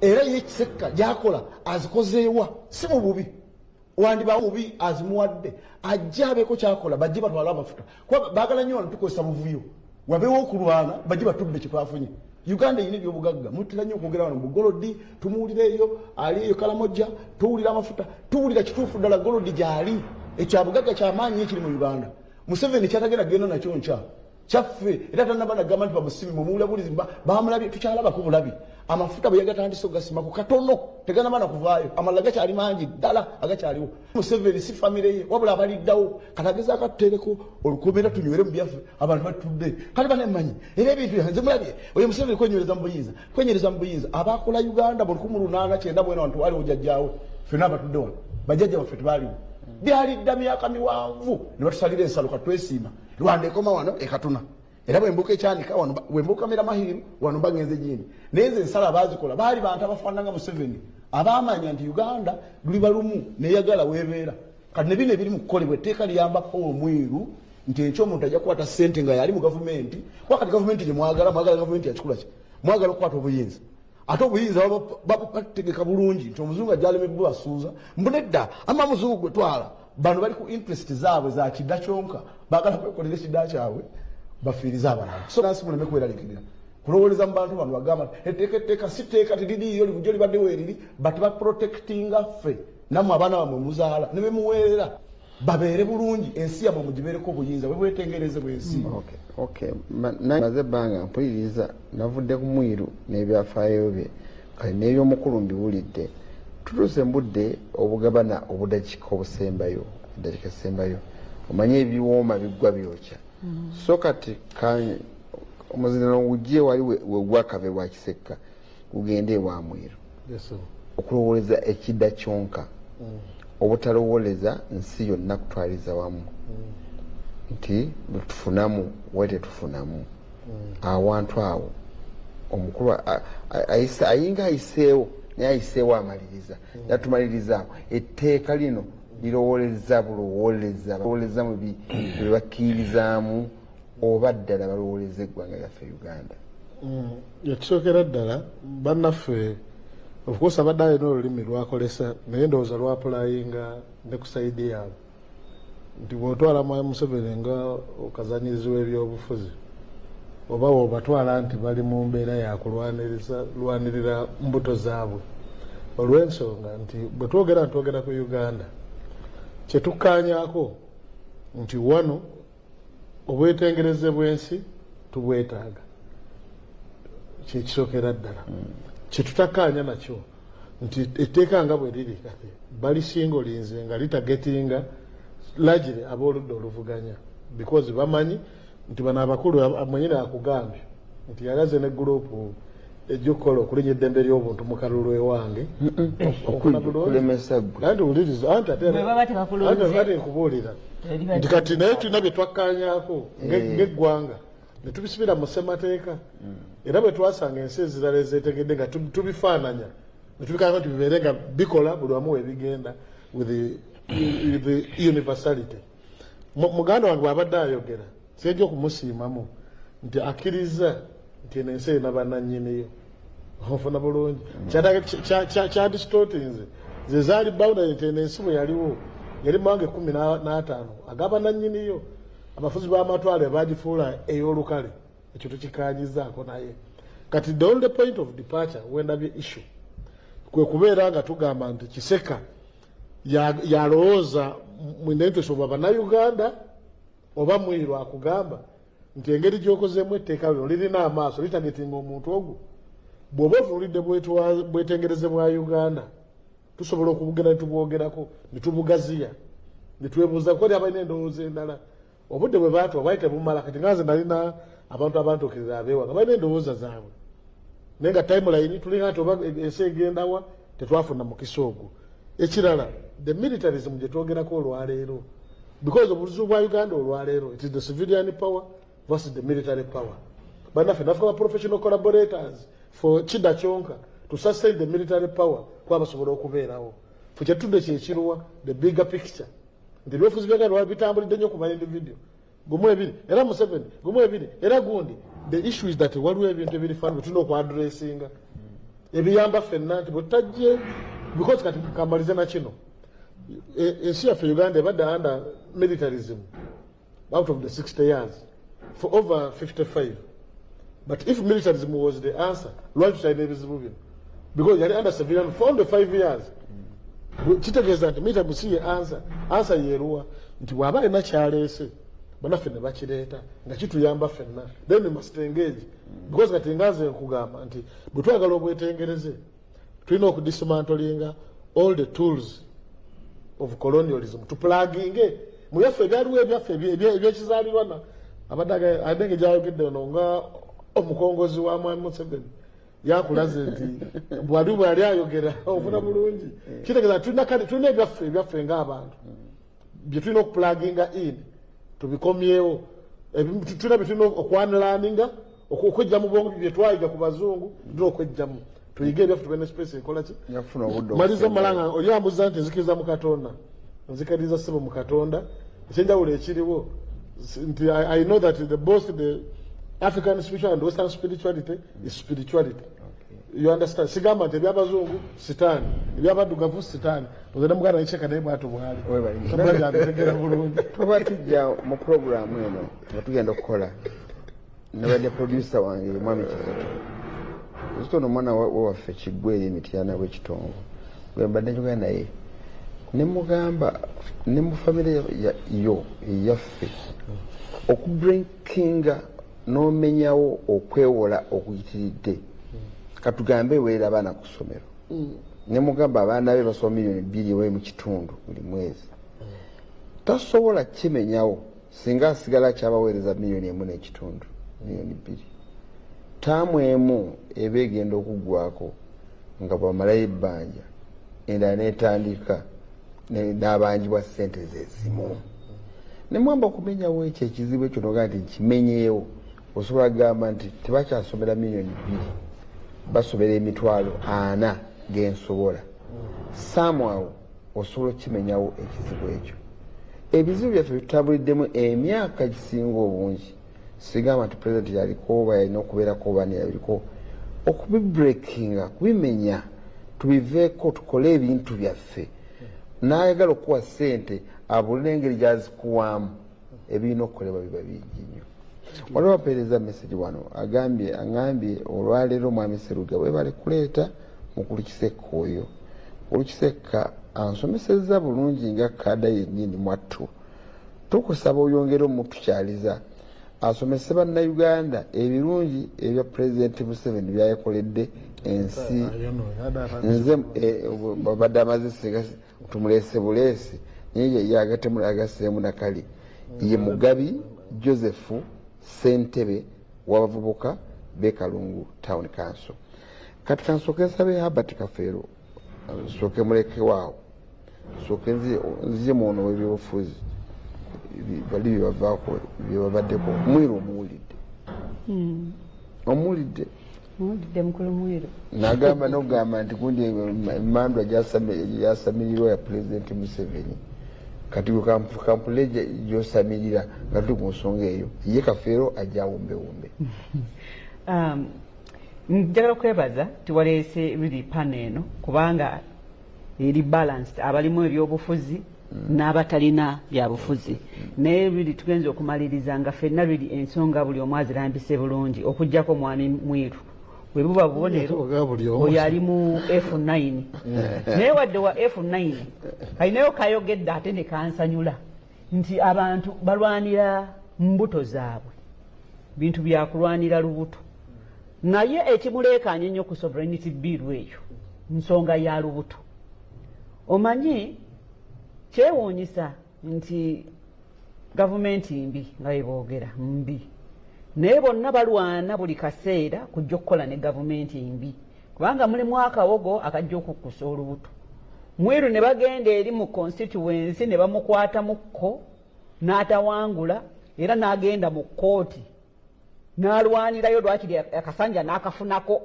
era ye Kiseka gyakola azikozeewa si mu bubi wandibaawo mubi azimuwadde ajja abeeko kyakola bajje batwala amafuta kuba baagala nnyo wano tukozesa buvuyo wabeewo okulwana bajje batubbe kye twafunye Uganda yina ebyobugagga mutera nnyo okwogera wano mu Golodi tumuwulira eyo ali eyo Kalamojja tuwulira amafuta tuwulira kituufu ddala Golodi gyali ekyabugagga kyamaanyi ekiri mu Uganda Museveni kyatagenda genda nakyo nkya kyaffe era tanaba nagamba nti bamusimi mumuwulabulizi bamulabye tukyalabako bulabi amafuta bwe yagatandise okugasimako katono teganaba nakuvaayo amalala gakyali mangi ddala agakyaliwo Museveni si famire ye wabula abaliddawo katageza akatuteereko olukomera tunywere mu byaffe abantu batudde kale banemanyi era ebintu nze mulabye oyo Museveni kwenyereza mu buyinza abakola Uganda mu 1890 bwena wantu waliwo jjajjaawe ffena abatudde wano bajjajja baffe tebaaliwo byalidda myaka miwanvu ne batusalira ensalo katwesiima Rwanda ekoma wano ekatuna era bwembuka ekyanika wano bwembuka mera mahiru wano bagenze jini neze ensala bazikola baali bantu abafaananga Museveni abamanya nti Uganda luliba lumu neyagala webeera kati ne bino ebiri mu kukolebwa etteeka liyambako omweru nti ekyo omuntu ajja kukwata ssente nga yali mu gavumenti wakati gavumenti gye mwagala gavumenti yakikola ki mwagala okukwata obuyinza ate obuyinza bategeka bulungi nti omuzungu ajjalemebbwe basuuza mbunedda ama muzungu gwe twala bano bali ku interest zaabwe za kidda kyonka baagala kwekolera ekidda kyabwe bafiiriza abalala so nansi muleme kweraliikirira kulowooleza mu bantu bano bagamba etteeka si tteeka tiririiyo libujjo libaddewo eriri bati baprotectinga ffe nammwe abaana bamwe muzaala ne bemuweerera babeere bulungi ensi yabwe mugibeereko obuyinza bwe bwetengereze bwensi maze ebbanga mpuliriza navudde ku mwiru n'ebyafaayo bye kale n'ebyomukulu mbiwulidde tutuuse mbudde obugabana obudakika obusembayo eddakiika esembayo omanye ebiwooma biggwa byokya so kati omuzirano gujje wali wegwakave bwa Kiseka gugende ewa Mwiru okulowooleza ekidda kyonka obutalowooleza nsi yonna kutwaliza wamu nti bwetufunamu wetetufunamu awantu awo omukulu ayinga ayiseewo naye ayiseewo amaliriza yatumaliriza etteeka lino lirowooleza bulowooleza mu bye bakkirizaamu oba ddala balowooleza eggwanga lyaffe Uganda. Ekisookera ddala bannaffe of course abadde alina olulimi lwakolesa naye ndowooza lwapulayinga ne ku saidi yaabwe nti bw'otwala Mwai Museveni nga okazanyirizi w'ebyobufuzi oba obatwala nti bali mu mbeera yakulwanirira mbuto zaabwe olw'ensonga nti bwe twogera ntwogera ku Uganda kyetukkaanyaako nti wano obwetengereze bw'ensi tubwetaaga kyekisookera ddala kyetutakkaanya nakyo nti etteeka nga bwe liri kati balisinga olinze nga litagetinga lagire ab'oludda oluvuganya because bamanyi nti bano abakulu mwenyine akugambye nti yalaze ne gurupu ejja okukola okulinya eddembe ly'obuntu mu kalulu ewange okulemesa ggwe anti wuliriza anti ate nkubuulira nti kati naye tulina bye twakkaanyaako ng'eggwanga ne tubisibira mu ssemateeka era bwe twasanga ensi ezirala ezeetegedde nga tubifaananya ne tubikanga nti bibeere nga bikola buli wamu webigenda with the universality. Muganda wange bw'abadde ayogera sijja okumusiimamu nti akkiriza nti eno ensi erina bannannyiniyo ofuna bulungi kyadistootinze ze zaali boundary nti eno ensi bwe yaliwo yali mawanga 15 ag'abannannyiniyo abafuzi b'amatwale bagifuula ey'olukale ekyo tukikaanyizaako naye kati the only point of departure wendabye issue kwe kubeera nga tugamba nti Kiseka yalowooza mu interest of Bannayuganda oba Mwiru akugamba nti engeri gy'okozeemu etteeka lino lirina amaaso litagetinga omuntu ogwo bw'oba otunuulidde bwetengereze bwa Uganda tusobola okubugenda netubwogerako netubugaziya netwebuuza ko abalina endowooza endala obudde bwe baatwa bwali tebumala kati nga nze nalina abantu abantuukirira abeewanga balina endowooza zaabwe naye nga timeline tulinga nti oba ensi egendawa tetwafuna mukisa ogwo. Ekirala the militarism gye twogerako olwaleero because obuzubu bwa Uganda olwaleero it is the civilian power versus the military power. Bannaffe nafuka professional collaborators for Chida Chonka to sustain the military power kwa basobola okubeerawo fu kyatudde kyekiruwa the bigger picture nti ebyobufuzi bya Uganda bitambulidde nnyo kumanya individual gumu ebiri era Museveni gumu ebiri era gundi the issue is that waliwo ebintu ebiri fanu betulina okwadressinga ebiyamba ffenna nti bwe tutajje because kati kamalize na kino ensi yaffe Uganda ebadde under militarism out of the 60 years for over 55. But if militarism was the answer, lwaki tutalina ebizibu bino because yali under civilian for only 5 years. Kitegeeza nti militarism si ye answer yeeruwa nti bw'aba alina kyaleese bannaffe ne bakireeta nga kituyamba ffenna then we must engage because kati ngaze nkugamba nti bwe twagala obwetengereze tulina okudismantlinga all the tools of colonialism tupulaginge mu byaffe ebyaliwo ebyaffe ebyekizaalirwana abadde adenge gyayogedde ono nga omukongozi wa Mwami Museveni yakulaze nti bwali bwali ayogera ofuna bulungi kitegeeza tulina ebyaffe ng'abantu bye tulina okupulaginga in tubikomyewo tulina bye tulina okwanlaninga okwejja mu bwongo bye twayiga ku bazungu tulina okwejjamu tuyige ebyaffe tubene space ekola ki maliza malanga oli ambuza nti nzikiriza mu Katonda nzikiriza ssebo mu Katonda ekyenjawulo ekiriwo nti I know that the African spirituality and Western spirituality is spirituality. Okay. You understand? Sigamba nti ebyabazungu sitaani ebyabaddugavu sitaani ogenda muganda nikyeka naye bwatu bwali abitegera bulungi tuba tujja mu programu eno nga tugenda okukola nabadde producer wange Mwami Kizito ono omwana waffe Kiggwe Emityana w'Ekitongo gwe mbadde njogera naye ne mugamba ne mu famire yo eyaffe okubreakinga n'omenyawo okwewola okuyitiridde katugambe weera abaana ku ssomero ne mugamba abaana be basoma $2 mu kitundu buli mwezi tasobola kimenyawo singa asigala kyabaweereza $1.5 $2 taamu emu eba egenda okuggwako nga bwamalayo ebbanja endala neetandika n'abanjibwa ssente zezimu ne mwamba okumenyawo ekyo ekizibu ekyo noga nti nkimenyeewo osobola kugamba nti tebakyasomera $2 basobera $40,000 gensobola somehow osobola kimenyawo ekizibu ekyo. Ebizibu byaffe bitutambuliddemu emyaka gisinga obungi. Sigamba nti pulezidenti yaliko oba yalina okubeerako oba yaliko okubibreakinga kubimenya tubiveeko tukole ebintu byaffe. N'ayagala okuwa ssente abulira engeri gyazikuwaamu ebirina okukolebwa biba bingi nnyo. Waliwo apeereza message wano aŋŋambye olwaleero mwami Seruga weebale kuleeta mukulu Kisekka oyo. Mukulu Kisekka ansomesezza bulungi nga kaada yennyini mwattu. Tukusaba oyongere omutukyaliza asomese bannayuganda ebirungi ebya Pulezidenti Museveni byayakoledde ensi. Nze babadde amaze tumuleese buleesi naye yagatemula agaseemu nakali ye Mugabi Joseph Ssentebe w'abavubuka b'Ekalungu Town Council. Kati kansooke nsabe Herbert Kafeero sooke mulekewaawo sooke nzije muono w'ebyobufuzi bali byebavaako byebabaddeko Mwiru omuwulidde mukulu Mwiru n'agamba n'okugamba nti gundi emandwa gyasamirirwa ya Pulezidenti Museveni kati kampule gy'osamirira nga tuli ku nsonga eyo ye Kafeero ajja wumbewumbe. Njagala okwebaza tiwaleese biri pana eno kubanga eri balanced abalimu ebyobufuzi n'abatalina byabufuzi naye biri tugenza okumaliriza nga ffenna biri ensonga buli omu azirambise bulungi okuggyako mwami Mwiru bwe buba bubonero oyo ali mu F9 naye wadde wa F9 alinayo kayogedde ate ne kansanyula nti abantu balwanira mbuto zaabwe bintu byakulwanira lubuto naye ekimuleekaanya ennyo ku sovereignty bill eyo nsonga ya lubuto. Omanyi kyewuunyisa nti gavumenti mbi nga bweboogera mbi naye bonna balwana buli kaseera kujja okukola ne gavumenti mbi kubanga mulimu akawogo akajja okukkusa olubuto. Mwiru ne bagenda eri mu constituency ne bamukwatamuko n'atawangula era n'agenda mu kkooti n'alwanirayo lwakiri akasanja n'akafunako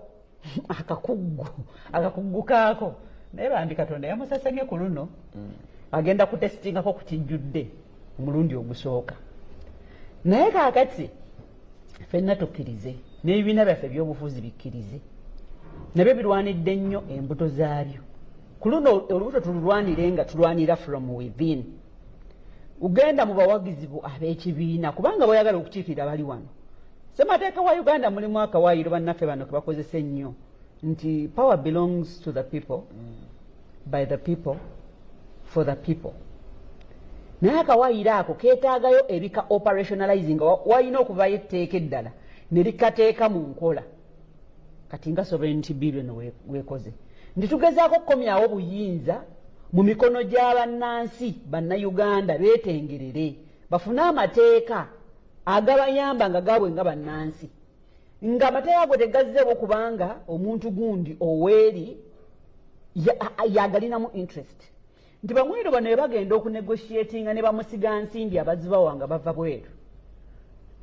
akakuggu kaako naye bambi Katonda yamusasanye ku luno agenda kutesitingako ku kijjudde omulundi ogusooka. Naye kaakati ffenna tukkirize n'ebibiina byaffe by'obufuzi bikkirize nabyo birwanidde nnyo embuto zaabyo. Ku luno olubuto tululwanire nga tulwanira from within. Ugenda mu bawagizi ab'ekibiina kubanga boyagala okukiikirira bali wano. Ssemateeka wa Uganda mulimu akawaayiro bannaffe bano ke bakozesa ennyo nti power belongs to the people by the people for the people. Naye akawaayiro ako keetaagayo ebika operationalizing walina okuvayo etteeka eddala ne likateeka mu nkola kati nga sovereignty bill eno weekoze nti tugezaako okukomyawo buyinza mu mikono gy'abannansi bannayuganda beetengerere bafune amateeka agabayamba nga gaabwe nga bannansi nga amateeka ago tegazzeewo kubanga omuntu gundi oweeri yagalinamu interest nti Bamwiru bano ne bagenda okunegotiatinga ne bamusiga nsimbi abazibawa nga bava bweru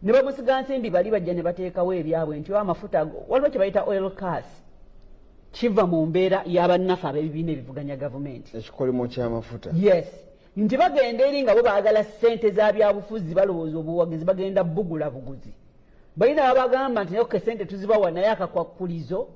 ne bamusiga nsimbi bali bajja ne bateekawo ebyabwe nti amafuta waliwo kye bayita oil cars kiva mu mbeera y'abannaffe ab'ebibiina ebivuganya gavumenti ekikolimo ky'amafuta. Yes nti bagenda eri nga bo baagala ssente za byabufuzi balowooza obuwagizi bagenda bugula buguzi balina babagamba nti naye ssente tuzibawa naye akakwakkulizo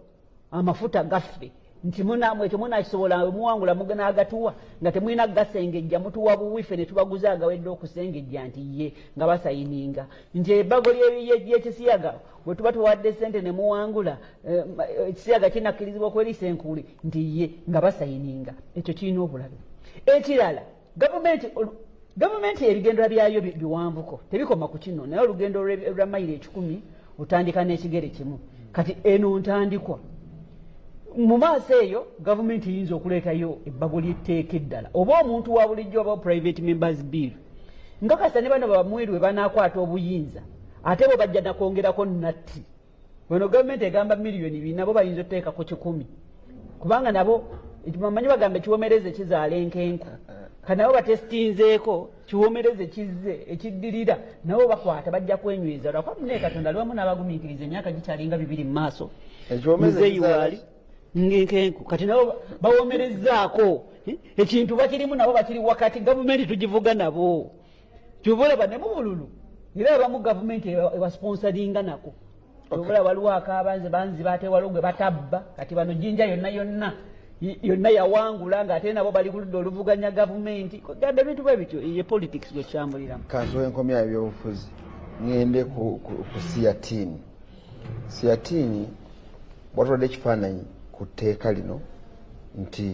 amafuta gaffe nti ekyo munakisobola muwangula mugena agatuwa nga temulina gasengejja mutuwa buwife ne tubaguza agawedde okusengejja nti ye nga basayininga nti ebbago ly'ekisiyaga bwe tuba tuwadde ssente ne muwangula ekisiyaga kinakkirizibwa okweriisa enkuuli nti ye nga basayininga ekyo kirina obulabe. Ekirala gavumenti ebigendera byayo biwanvuko tebikoma ku kino naye olugendo lwa mayiro 10 otandika n'ekigere kimu kati eno ntandikwa mu maaso eyo gavumenti yinza okuleetayo ebbago ly'etteeka eddala oba omuntu wa bulijjo oba private members bill nkakasa ne bano Bamwiru bwe banaakwata obuyinza ate bo bajja nakwongerako natti bano gavumenti egamba miliyoni 2 nabo bayinza otteekako 10 kubanga nabo manyi bagamba ekiwomereze kizaala enkenku kati nabo batesitinzeeko kiwomereze kizze ekiddirira nabo bakwata bajja kwenyweza lwakuba munne Katonda aliwamu n'abagumiikiriza emyaka gikyalinga 2 mu maaso muzeeyi waali ngenkenku kati nabo bawomerezaako ekintu bakirimu nabo bakiri wakati gavumenti tugivuga nabo kyobulaba ne mubululu era abamu gavumenti ebasponsaringa nako kyobulaba waliwo akabanzi banzi batewalo gwe batabba kati bano jinja yonna yawangula ng'ate nabo bali ku ludda oluvuganya gavumenti ganda ebintu bwe bityo ye politics gwe kyambuliramu kansobe enkomya ebyobufuzi ngende ku siyatini watwadde ekifaananyi ku tteeka lino nti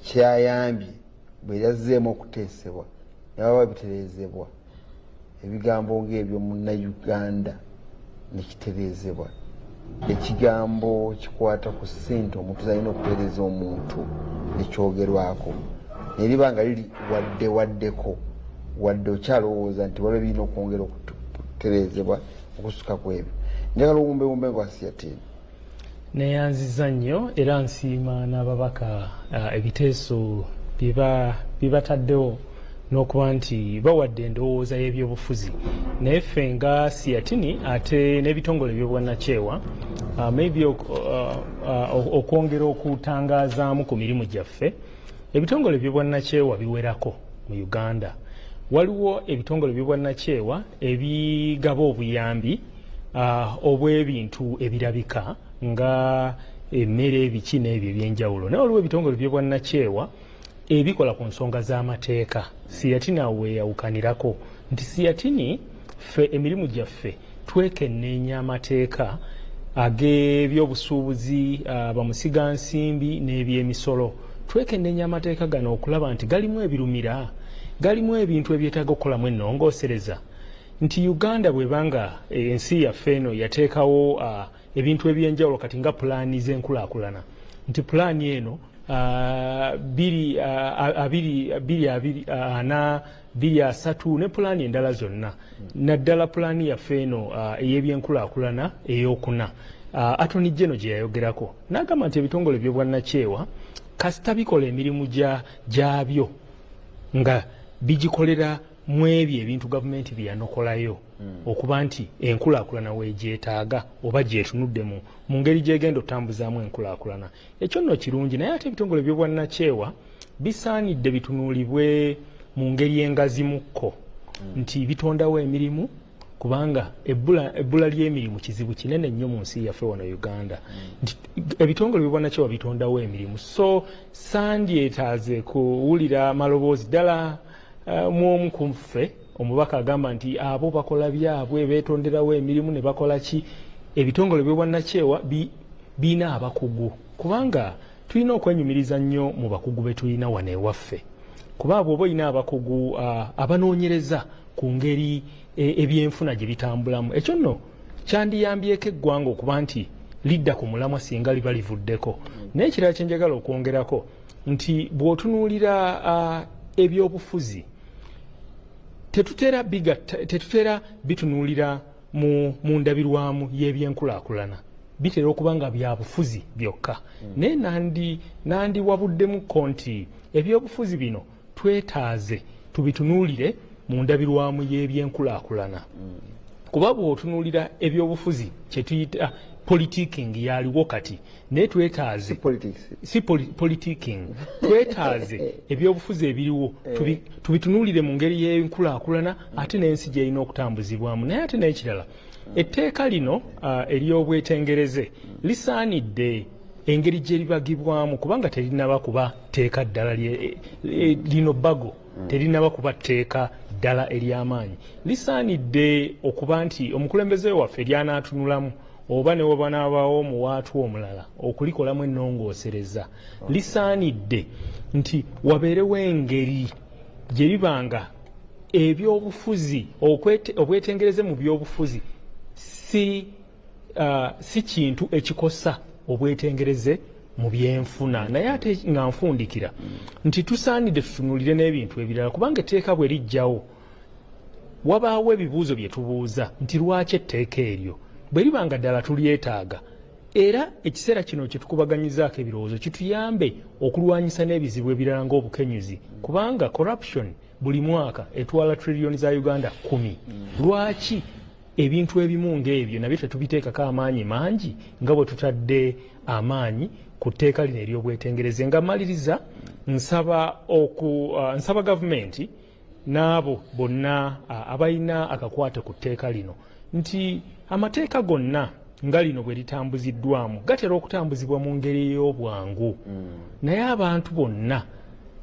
kyayambye bwe yazzeemu okuteesebwa nababa bitereezebwa ebigambo ng'ebyo munnayuganda nekitereezebwa ekigambo kikwata ku ssente omuntu zalina okutereeza omuntu nekyogerwako neriba nga liri waddeko wadde okyalowooza nti waliwo birina okwongera okutereezebwa okusuka ku ebyo njagala obumbebumbe nga wasiyatini neyanziza nnyo era nsiima n'ababaka ebiteeso bibataddewo n'okuba nti bawadde endowooza y'ebyobufuzi naye ffe nga siyatini ate n'ebitongole by'obwannakyewa maybe okwongera okutangazaamu ku mirimu gyaffe ebitongole by'obwannakyewa biwerako mu Uganda waliwo ebitongole by'obwannakyewa ebigaba obuyambi obw'ebintu ebirabika nga emmere ebiki n'ebyo ebyenjawulo naye waliwo ebitongole by'obwannakyewa ebikola ku nsonga z'amateeka siyatini awo weeyawukanirako nti siyatini ffe emirimu gyaffe twekenneenya amateeka ag'ebyobusuubuzi bamusigansimbi n'ebyemisolo twekenneenya amateeka gano okulaba nti galimu ebirumira galimu ebintu ebyetaaga okukolamu ennongoosereza nti Uganda bwebanga ensi yaffe eno yateekawo ebintu ebyenjawulo kati nga pulaani z'enkulaakulana nti pulaani eno 2-4-2-3 ne pulaani endala zonna naddala pulaani yaffe eno ey'ebyenkulaakulana ey'okuna Attorney General gye yayogerako n'agamba nti ebitongole by'obwannakyewa kasita bikola emirimu gyabyo nga bigikolera mu ebyo ebintu gavumenti byanokolayo okuba nti enkulaakulana weegyetaaga oba gyetunudde mu ngeri gyegenda otambuzaamu enkulaakulana ekyo nno kirungi naye ate ebitongole by'obwannakyewa bisaanidde bitunuulibwe mu ngeri engazimukko nti bitondawo emirimu kubanga ebbula ly'emirimu kizibu kinene nnyo mu nsi yaffe wano Uganda nti ebitongole by'obwannakyewa bitondawo emirimu so sandyetaaze kuwulira maloboozi ddala mwomu ku ffe omubaka agamba nti abo bakola byabwe beetonderawo emirimu ne bakola ki ebitongole by'obwannakyewa biina abakugu kubanga tulina okwenyumiriza nnyo mu bakugu be tulina wano ewaffe kuba abo oba olina abakugu abanoonyereza ku ngeri ebyenfuna gye bitambulamu ekyo nno kyandiyambyeko eggwanga okuba nti lidda ku mulamwa singa liba livuddeko naye ekirala kye njagala okwongerako nti bw'otunuulira ebyobufuzi tetutera bitunuulira mu ndabirwamu y'ebyenkulaakulana bitera okuba nga byabufuzi byokka naye nandiwabuddemukko nti ebyobufuzi bino twetaaze tubitunuulire mu ndabirwamu y'ebyenkulaakulana kuba bw'otunuulira ebyobufuzi kye tuyita politiking yaliwo kati naye twetaaze si politiking twetaaze ebyobufuzi ebiriwo tubitunuulire mu ngeri y'enkulaakulana ate n'ensi gy'erina okutambuzibwamu naye ate n'ekirala etteeka lino ery'obwetengereze lisaanidde engeri gye libagibwamu kubanga terinaba kuba tteeka ddala lino bago terinaba kuba tteeka ddala ery'amaanyi lisaanidde okuba nti omukulembeze waffe lyanatunulamu oba ne wabanaabawo mu waatu omulala okulikolamu ennongoosereza lisaanidde nti wabeerewo engeri gye bibanga ebyobufuzi obwetengereze mu byobufuzi si kintu ekikosa obwetengereze mu byenfuna naye ate nga nfundikira nti tusaanidde tutunulire n'ebintu ebirala kubanga etteeka bwe lijjawo wabaawo ebibuuzo bye tubuuza nti lwaki etteeka eryo bwe libanga ddala tulyetaaga era ekiseera kino kye tukubaganyizaako ebirowoozo kituyambe okulwanyisa n'ebizibu ebirala ng'obukenyuzi kubanga corruption buli mwaka etwala trillioni za Uganda 10 lwaki ebintu ebimu ng'ebyo nabyo tetubiteekako amaanyi mangi nga bwe tutadde amaanyi ku tteeka lino ery'obwetengereze. Nga maliriza nsaba gavumenti n'abo bonna abalina akakwate ku tteeka lino nti amateeka gonna nga lino bwe litambuziddwamu gatera okutambuzibwa mu ngeri ey'obwangu, naye abantu bonna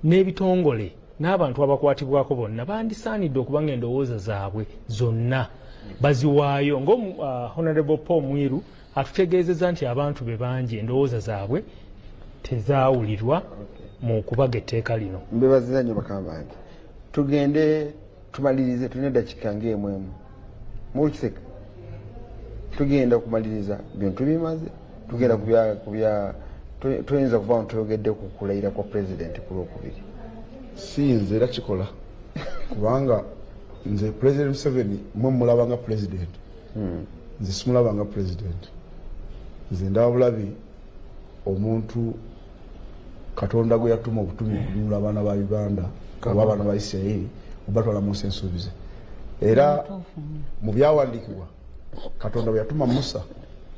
n'ebitongole n'abantu abakwatibwako bonna bandisaanidde okuba nga endowooza zaabwe zonna baziwaayo. Honorable Paul Mwiru atutegeezezza nti abantu be bangi endowooza zaabwe tezaawulirwa mu kubaga etteeka lino. Mbebaziza nnyo bakama bange, tugende tumalirize, tulina eddakiika ng'emu emu mulukiseka, tugenda kumaliriza bintu bimaze, tugenda tuyinza kuba ntuyogedde ku kulayira kwa pulezidenti ku Lwokubiri. Sinze era kikola kubanga nze President Museveni mwe mulaba nga president, nze simulaba nga president. Nze ndaba bulabi omuntu Katonda gwe yatuma obutumi kulula abaana ba Uganda oba abaana ba Isirayiri obatwala mu nsi ensuubize. Era mu byawandiikibwa Katonda bwe yatuma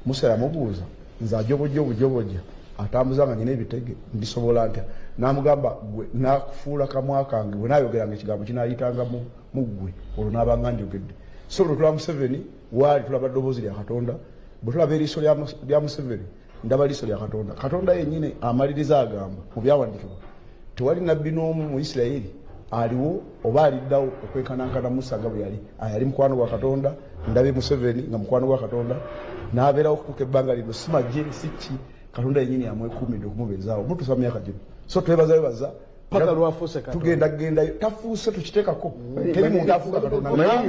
Musa yamubuuza nze ajobojja atambuza nga nyina ebitege ndisobola ntya, n'amugamba gwe nakufuula kamwa kange bwe naayogeranga ekigambo kinaayitanga mu ggwe olwo n'abanga njogedde. So bwe tulaba Museveni waali tulaba ddoboozi lya Katonda, bwe tulaba eriiso lya Museveni ndaba liiso lya Katonda. Katonda yennyini amaliriza agamba mu byawandiikibwa tewali nabbi n'omu mu Isirayiri aliwo oba aliddawo okwekanankana Musa nga bwe yali mukwano gwa Katonda. Ndabe Museveni nga mukwano gwa Katonda n'abeerawo okutuuka ebbanga lino, si magye si ki, Katonda yennyini amwekuumidde okumubeezaawo mutuusa mu myaka gino. So twebaza paka lwafuuse Katonda tugenda tafuuse tukiteekako, teri muntu afuuka Katonda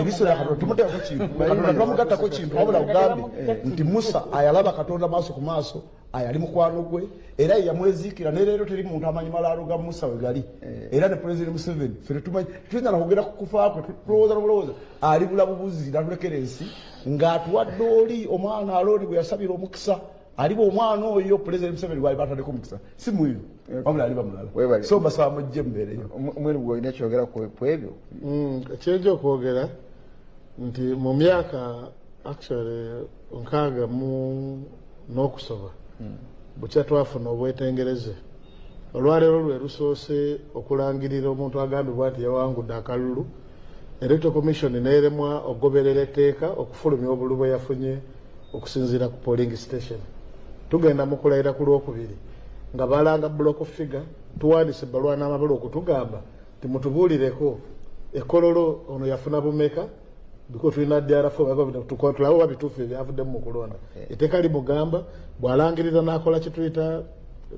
ebiso lya Katonda tumuteekako kintu, Katonda twamugattako kintu wabula ugambe nti Musa ayalaba Katonda maaso ku maaso, ayali mukwano gwe era yamweziikira, ne leero teri muntu amanyi malaalo ga Musa we gali. Era ne President Museveni ffe tumanyi tuyinza nakugenda ku kufa kwe tulowooza ali bulabubuzi natulekera ensi ng'atuwadde oli omwana Alooni gwe yasabira omukisa. Aliba omwana oyo President Museveni gwali batadeko omukisa si mwiru wabula aliba mulala. So mbasaba mujje mbeereyo. Mwiru gwe olina kyogera ku ebyo? Ekyenja okwogera nti mu myaka actually 6 n'okusoba bukya twafuna obwetengereze. Olwaleero lwe lusoose okulangirira omuntu agambibwa nti yawangudde akalulu. Electoral Commission neeremwa okugoberera etteeka okufulumya obulu bwe yafunye okusinziira ku polling station. Tugenda mu kulayira ku Lwokubiri nga balanga block figure, tuwandiise ebbaluwa n'amabala okutugamba nti mutubuulireko ekololo ono yafuna bumeka because tulina DRF tulabe oba bituufu ebyavuddemu mu kulonda. Etteeka limugamba bw'alangirira n'akola kye tuyita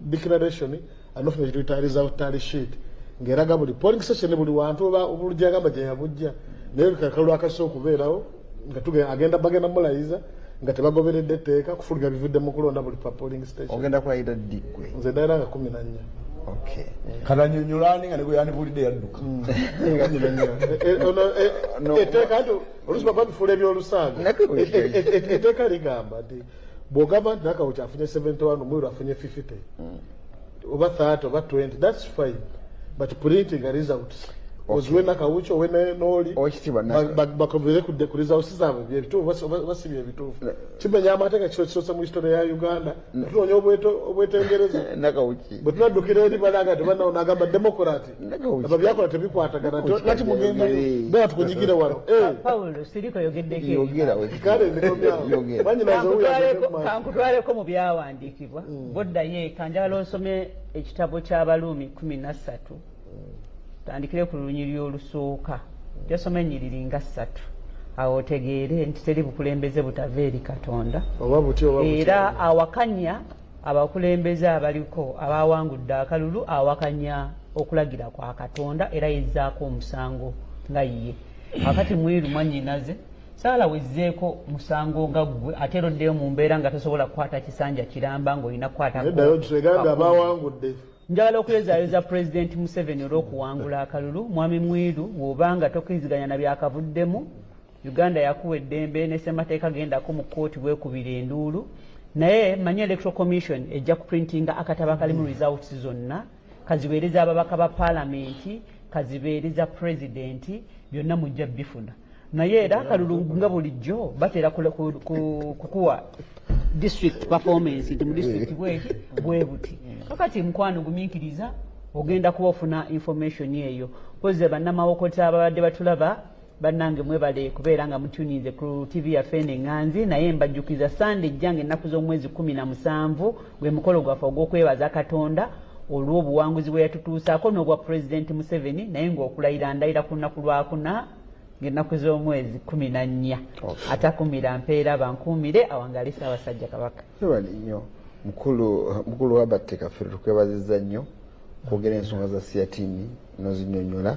declaration anofuna kye tuyita result tally sheet ng'eraga buli polling station buli wantu oba obulujja agamba gye yabujja, naye lukalulu akasooka okubeerawo nga bagenda mulayiza nga tebagoberedde etteeka kufulumya bivudde mu kulonda buli pa polling station. Ogenda kulayira ddi gwe? Nze ddaira nga 14. Okay. Kananyonyolani nga negwe yandibulidde yadduka. Etteeka nti oluusi baba bifuula ebyolusaaga. Etteeka ligamba nti bw'ogamba nti Nakawuki afunye 71 Mwiru afunye 50 oba 30 oba 20, that's fine, but printing a results ozwe Nakawuki owe n'oli bakobere ku results zaabwe byebituufu basibye ebituufu. Kimenya amateeka kisoose mu historia ya Uganda tunoonya obwetengereza. Nakawuki bwe tunaddukira eri balaga tebanawo n'agamba demokrati aba byakola tebikwatagana lati mugenda bera tukunyigire wano. Paulo siriko yogeddeko kale ndikomyawo kankutwaleko mu byawandiikibwa boddayo kanjala osome ekitabo ky'Abaluumi 13 tandikire ku lunyiri olusooka gyosoma ennyiriri nga 3 awo otegeere nti teri bukulembeze butava eri Katonda era awakanya abakulembeze abaliko abawangudde akalulu, awakanya okulagira kwa Katonda era yezzaako omusango nga ye. Akati Mwiru mwannyinaze saala wezzeeko musango nga ggwe ate eroddeyo mu mbeera nga tosobola kukwata kisanja kiramba ng'olina kukwata abawangudde. Njagala okulezaayeza President Museveni olw'okuwangula akalulu. Mwami Mwiru bw'obanga tokkiriziganya na byakavuddemu, Uganda yakuwa eddembe ne ssemateeka gendako mu kkooti bwekubira enduulu, naye manyi Electoral Commission ejja kuprintinga akatabo kalimu results zonna, kaziweereza ababaka ba paalamenti, kaziweereza pulezidenti, byonna mujja bifuna. naye era akalulu nga bulijjo batera kukuwa district performance nti mu district bwe buti kakati mukwano gumiikiriza ogenda kuba ofuna information eyo poze bannamawokota ababadde batulaba bannange mwebale kubeera nga mutuninze ku TV yaffe n'eŋŋanzi naye mbajjukiza Sunday ejjanga ennaku z'omwezi 17 gwe mukolo gwaffe ogw'okwebaza Katonda olw'obuwanguzi bwe yatutuusaako n'obwa President Museveni naye ng'okulayira ndayira ku lunaku lwakuna ng'ennaku z'omwezi 14 atakumira mpeera bankuumire awangale Ssaabasajja Kabaka. Tebali nnyo mukulu Robert Kafere tukwebazizza nnyo kwogera ensonga za Siatini nozinnyonnyola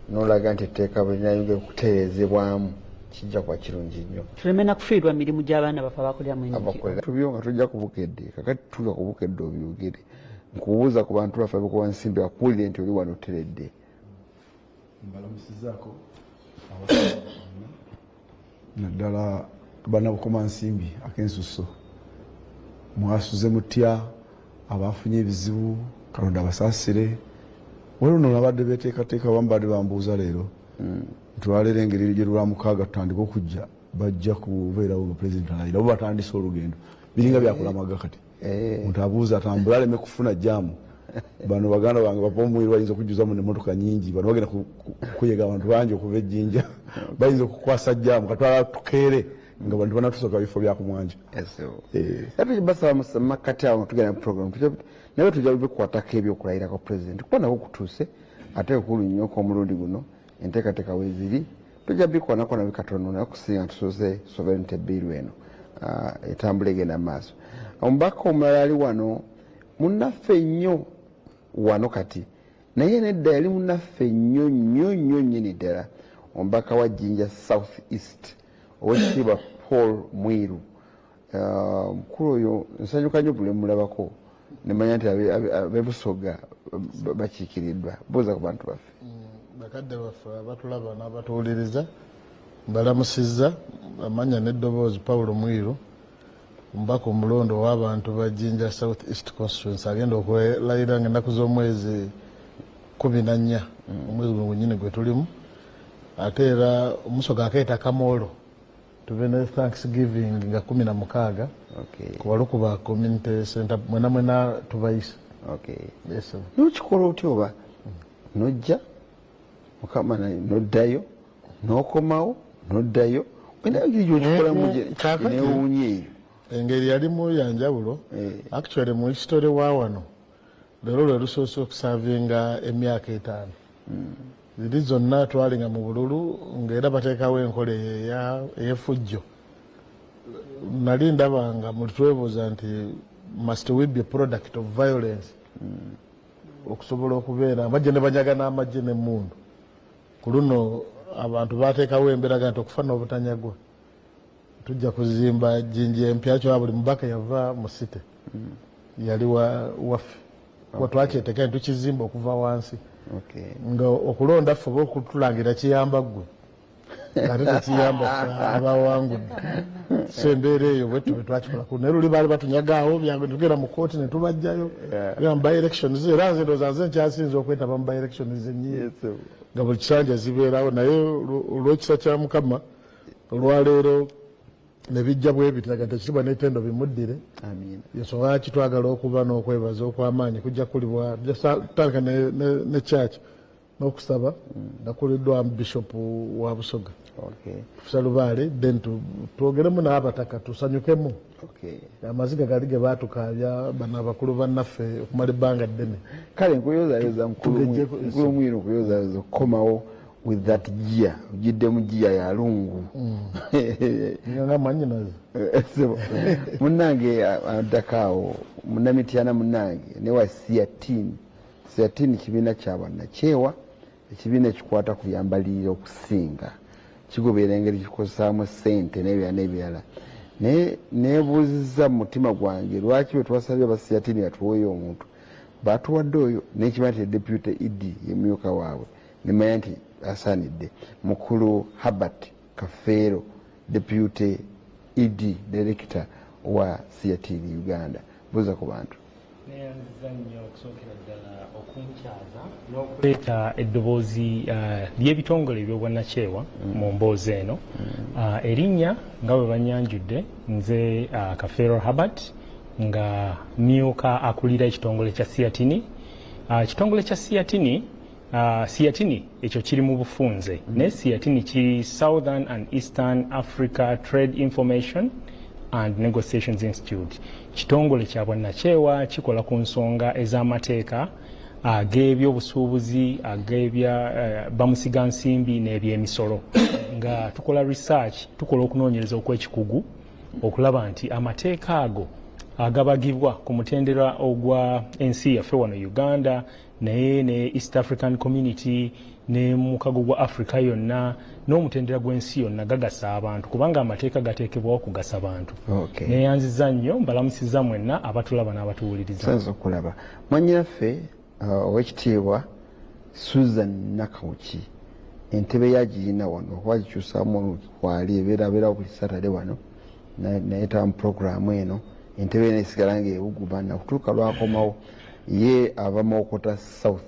n'olaga nti etteeka bwe linayongera okutereezebwamu kijja kuba kirungi nnyo. Tuleme na kufiirwa mirimu gy'abaana baffe abakuliramu enjigiro. Tubyo nga tujja ku bukedde kakati tuga ku bukedde obyogere nkubuuza ku bantu baffe abikuwa nsimbi bakuwulire nti oli wano oteredde. Mbalamusizaako naddala bannabukoma nsimbi ak'ensusso mwasuze mutya abafunye ebizibu Katonda abasaasire waliwo nno nabadde beteekateeka abamu badde bambuuza leero ntwalera engeri gye lwamukaaga tutandika okujja bajja kubeerawo nga pulezidenti alayira bo batandise olugendo biringa byakulamaga kati omuntu abuuza atambula aleme kufuna jaamu bano baganda bange bapa omwiri bayinza okujjuzamu n'emmotoka nyingi bano bagenda kuyega abantu bangi okuva ejjinja bayinza okukwasa jaamu katwala tukeere nga bantu banatusoka bifo byakumwanja. Ate basaba mumakati awo tugenda mu program naye tujja bikwatako ebyokulayira kwa pulezidenti kuba nako kutuuse ate ekulu nnyo omulundi guno enteekateeka weeziri tujja bikwanako nabyo katono naye okusinga tusoze sovereignty bill eno etambula egenda maaso. Omubaka omulala ali wano munnaffe nnyo wano kati naye nedda yali munnaffe nnyo nnyo nnyo nnyini ddala omubaka wa Jinja South East owekitiibwa Paul Mwiru. Mukulu oyo nsanyuka nnyo buli mulabako nemanya nti abebusoga bakiikiriddwa buuza ku bantu baffe. Bakadde baffe abatulaba n'abatuwuliriza mbalamusizza amanya n'eddoboozi Paul Mwiru omubaka omulondo w'abantu ba Jinja South East Constituency agenda okwelayira ng'ennaku z'omwezi 14 omwezi guno gwennyini gwe tulimu ate era omusoga akeeta Kamolo tube ne Thanksgiving nga 16 kubalukuba community center mwena tubayisa. N'okikola otya oba nojja mukama noddayo n'okomawo noddayo engeri gyokikolamu newuunye eyo engeri yalimu yanjawulo actually mu history wa wano leero lwe lusoose okusavinga emyaka 5 ziri zonna twalinga mu bululu ng'era bateekawo enkola ey'effujjo nali ndabanga mulitwebuuza nti must we be product of violence okusobola okubeera amagye ne banyaga n'amagye n'emmundu ku luno abantu bateekawo embeeraga nti okufa n'obutanyagwa tujja kuzimba Jinja empya kyo buli mubaka yava mu city yali waffe kuba twakyeteeka ntukizimba okuva wansi nga okulonda ffe oba okutulangira kiyamba ggwe ate tekiyamba abawangudde so embeera eyo bwe tube twakikola naye luli baali batunyagaawo byange tugenda mu kooti ne tubajjayo mu by elections era nze ndowooza nze nkyasinza okwetaba mu by elections ennyingi nga buli kisanja zibeerawo naye olw'ekisa kya Mukama olwaleero ne bijja bwe bitiraga tekitibwa n'etendo bimuddire ensonga lwaki twagala okuba n'okwebaza okw'amaanyi kujja kulibwa tutandika ne church n'okusaba nakuliddwa Bishop wa Busoga Professor Lubaale then twogeremu n'abataka tusanyukemu amaziga gali ge baatukaabya bano abakulu bannaffe okumala ebbanga ddene kale nkuyozaayoza mukulu Mwiru nkuyozaayoza okukomawo with that gear ujidde mu gear ya lungu nga manyinazi munnange addakaawo munnamityana munnange newa Siatini kibiina kya bannakyewa ekibiina ekikwata ku byambalirira okusinga kigoberera engeri kikozesaamu ssente n'ebirala naye neebuuzizza mu mutima gwange lwaki bwe twasabye aba Siatini atuweeyo omuntu baatuwadde oyo n'ekimanya nti deputy Idi yemumyuka waabwe nemanya nti asaanidde mukulu Herbert Kafeero deputy Idi director wa Siatini Uganda buuza ku bantu. neyanziza nnyo okusookera ddala okunkyaza n'okuleeta eddoboozi ly'ebitongole ebyobwannakyewa mu mboozi eno. Erinnya nga bwe banyanjudde nze Kafeero Herbert nga myuka akulira ekitongole kya Siatini. Ekitongole kya Siatini, Siatini ekyo kiri mu bufunze ne Siatini kiri Southern and Eastern Africa Trade Information and Negotiations Institute. Kitongole kya bwannakyewa kikola ku nsonga ez'amateeka ag'ebyobusuubuzi ag'ebya bamusigansimbi n'ebyemisolo nga tukola research, tukola okunoonyereza okw'ekikugu okulaba nti amateeka ago agabagibwa ku mutendera ogwa ensi yaffe wano Uganda naye ne East African Community ne mukago gwa Africa yonna n'omutendera gw'ensi yonna gagasa abantu kubanga amateeka gateekebwawo kugasa bantu. Neyanziza nnyo mbalamusiza mwenna abatulaba n'abatuwuliriza. Sanza okulaba mwanyinaffe ow'ekitiibwa Susan Nakawuki entebe yagirina wano wagikyusaamu kwali ebeerabeerawo buli Saturday wano nayeta mu programu eno entebe eno esigala ng'ebuguma nakutuuka lwakomawo ye ava Mawokota South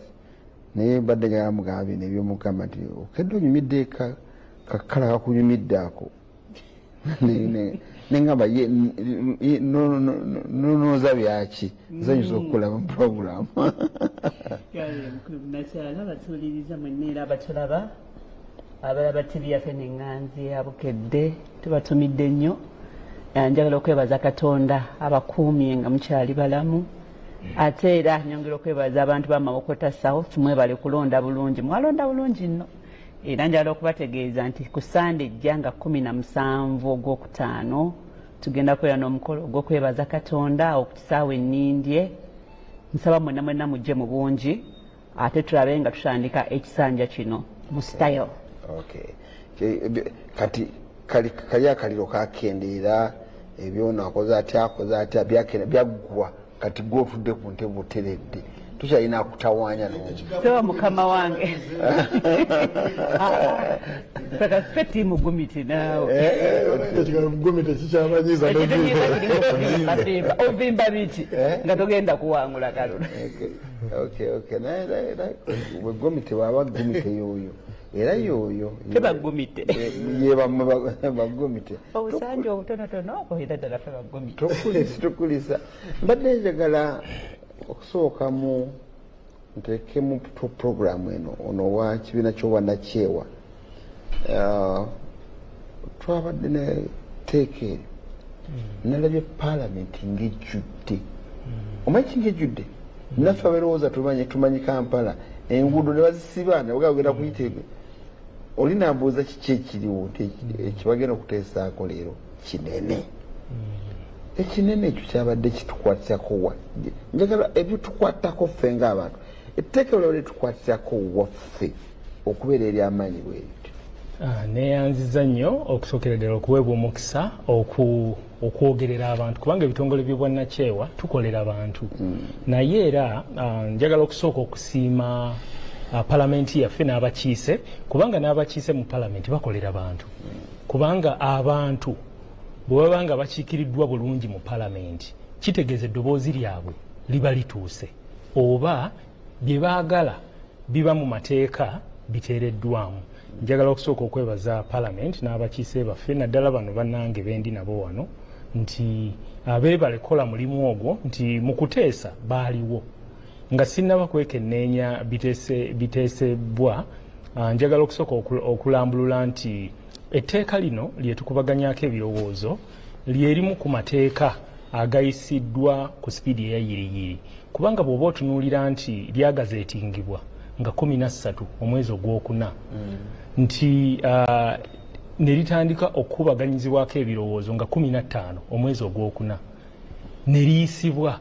naye mbadde nga yamugamba bino ebyomugamba nti okedde onyumidde kakala kakunyumidde ako nengamba ye nonooza byaki zanyuza okukola mu programu. Nakyala batuwuliriza mwenna era abatulaba abalaba TV yaffe n'eŋŋanzi abukedde tubatumidde nnyo. Njagala okwebaza Katonda abakuumye nga mukyali balamu ate era nyongera okwebaza abantu ba Mawokota South mwebale kulonda bulungi mwalonda bulungi nno era njagala okubategeeza nti ku Sande ejja nga 17 Ogwokutaano tugenda kubeera n'omukolo ogw'okwebaza Katonda okukisaawa ennindye. Nsaba mwenna mujje mu bungi ate tulabe nga tutandika ekisanja kino mu style. Kati kali akaliro kakendeera ebyo akoze atya byaggwa kati gwotudde ku ntebe oteredde tukyalina akutawaanya so mukama wange saka feti mugumiti naawe mugumiti kikyamanyiza ovimba biti nga togenda kuwangula kalulu. Wegomite waba gumite yoyo era yoyo tebagumite bagumite obusanja obutonotono okoera ddala fe bagumite tukulisa. Mbadde njagala okusooka mu nteekemu programu eno ono wa kibiina ky'obwannakyewa twabadde ne teeka eri nalabye paalamenti ng'ejjudde. Omanyi king'ejjudde naffe abalowooza tumanyi Kampala enguudo ne bazisiba ne bagenda kuyita olinambuuza kiki ekiriwo nti ekibagenda okuteesaako leero kinene. Ekinene ekyo kyabadde kitukwatiako wa njagala ebitukwatako ffe ng'abantu etteeka lyo litukwatiako waffe okubeera eri amaanyi bw'ebityo. Neyanziza nnyo okusookera ddala okuweebwa omukisa okwogerera abantu kubanga ebitongole by'obwannakyewa tukolera abantu naye era njagala okusooka okusiima palamenti yaffe n'abakiise kubanga n'abakiise mu palamenti bakolera bantu kubanga abantu bwe baba nga bakiikiriddwa bulungi mu palamenti kitegeeza eddoboozi lyabwe liba lituuse oba bye baagala biba mu mateeka biteereddwamu. Njagala okusooka okwebaza palamenti n'abakiise baffe naddala bano bannange bendi nabo wano nti abeebale kola mulimu ogwo nti mu kuteesa baaliwo nga sinnaba kwekenneenya biteesebwa. Njagala okusooka okulambulula nti etteeka lino lye tukubaganyako ebirowoozo lyerimu ku mateeka agayisiddwa ku sipiidi eyayiriyiri kubanga bw'oba otunuulira nti lyagazeetingibwa nga 13 omwezi Ogwokuna nti ne litandika okukubaganyizibwako ebirowoozo nga 15 omwezi Ogwokuna ne liyisibwa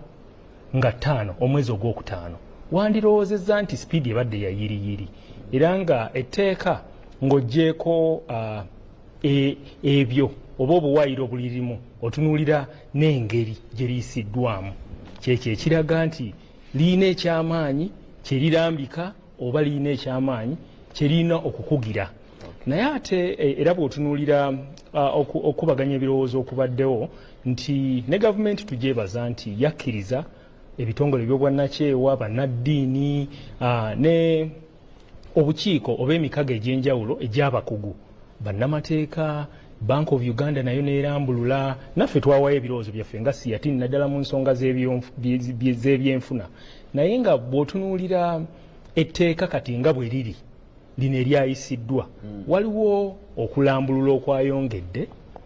nga 5 omwezi Ogwokutaano wandirowoozezza nti sipiidi ebadde yayiriyiri era nga etteeka ng'oggyeko ebyo oba obuwaayiro obulirimu otunuulira n'engeri gye liyisiddwamu kyekyo ekiraga nti liyina ekyamaanyi kye lirambika oba liyina ekyamaanyi kye lirina okukugira. Naye ate era bw'otunuulira okubaganya ebirowoozo okubaddewo nti ne gavumenti tugyebaza nti yakkiriza ebitongole by'obwannakyewa bannaddiini ne obukiiko oba emikago egy'enjawulo egy'abakugu bannamateeka Bank of Uganda nayo neerambulula naffe twawayo ebirowoozo byaffe nga siyatini naddala mu nsonga z'ebyenfuna naye nga bw'otunuulira etteeka kati nga bwe liri lino eryayisiddwa waliwo okulambulula okwayongedde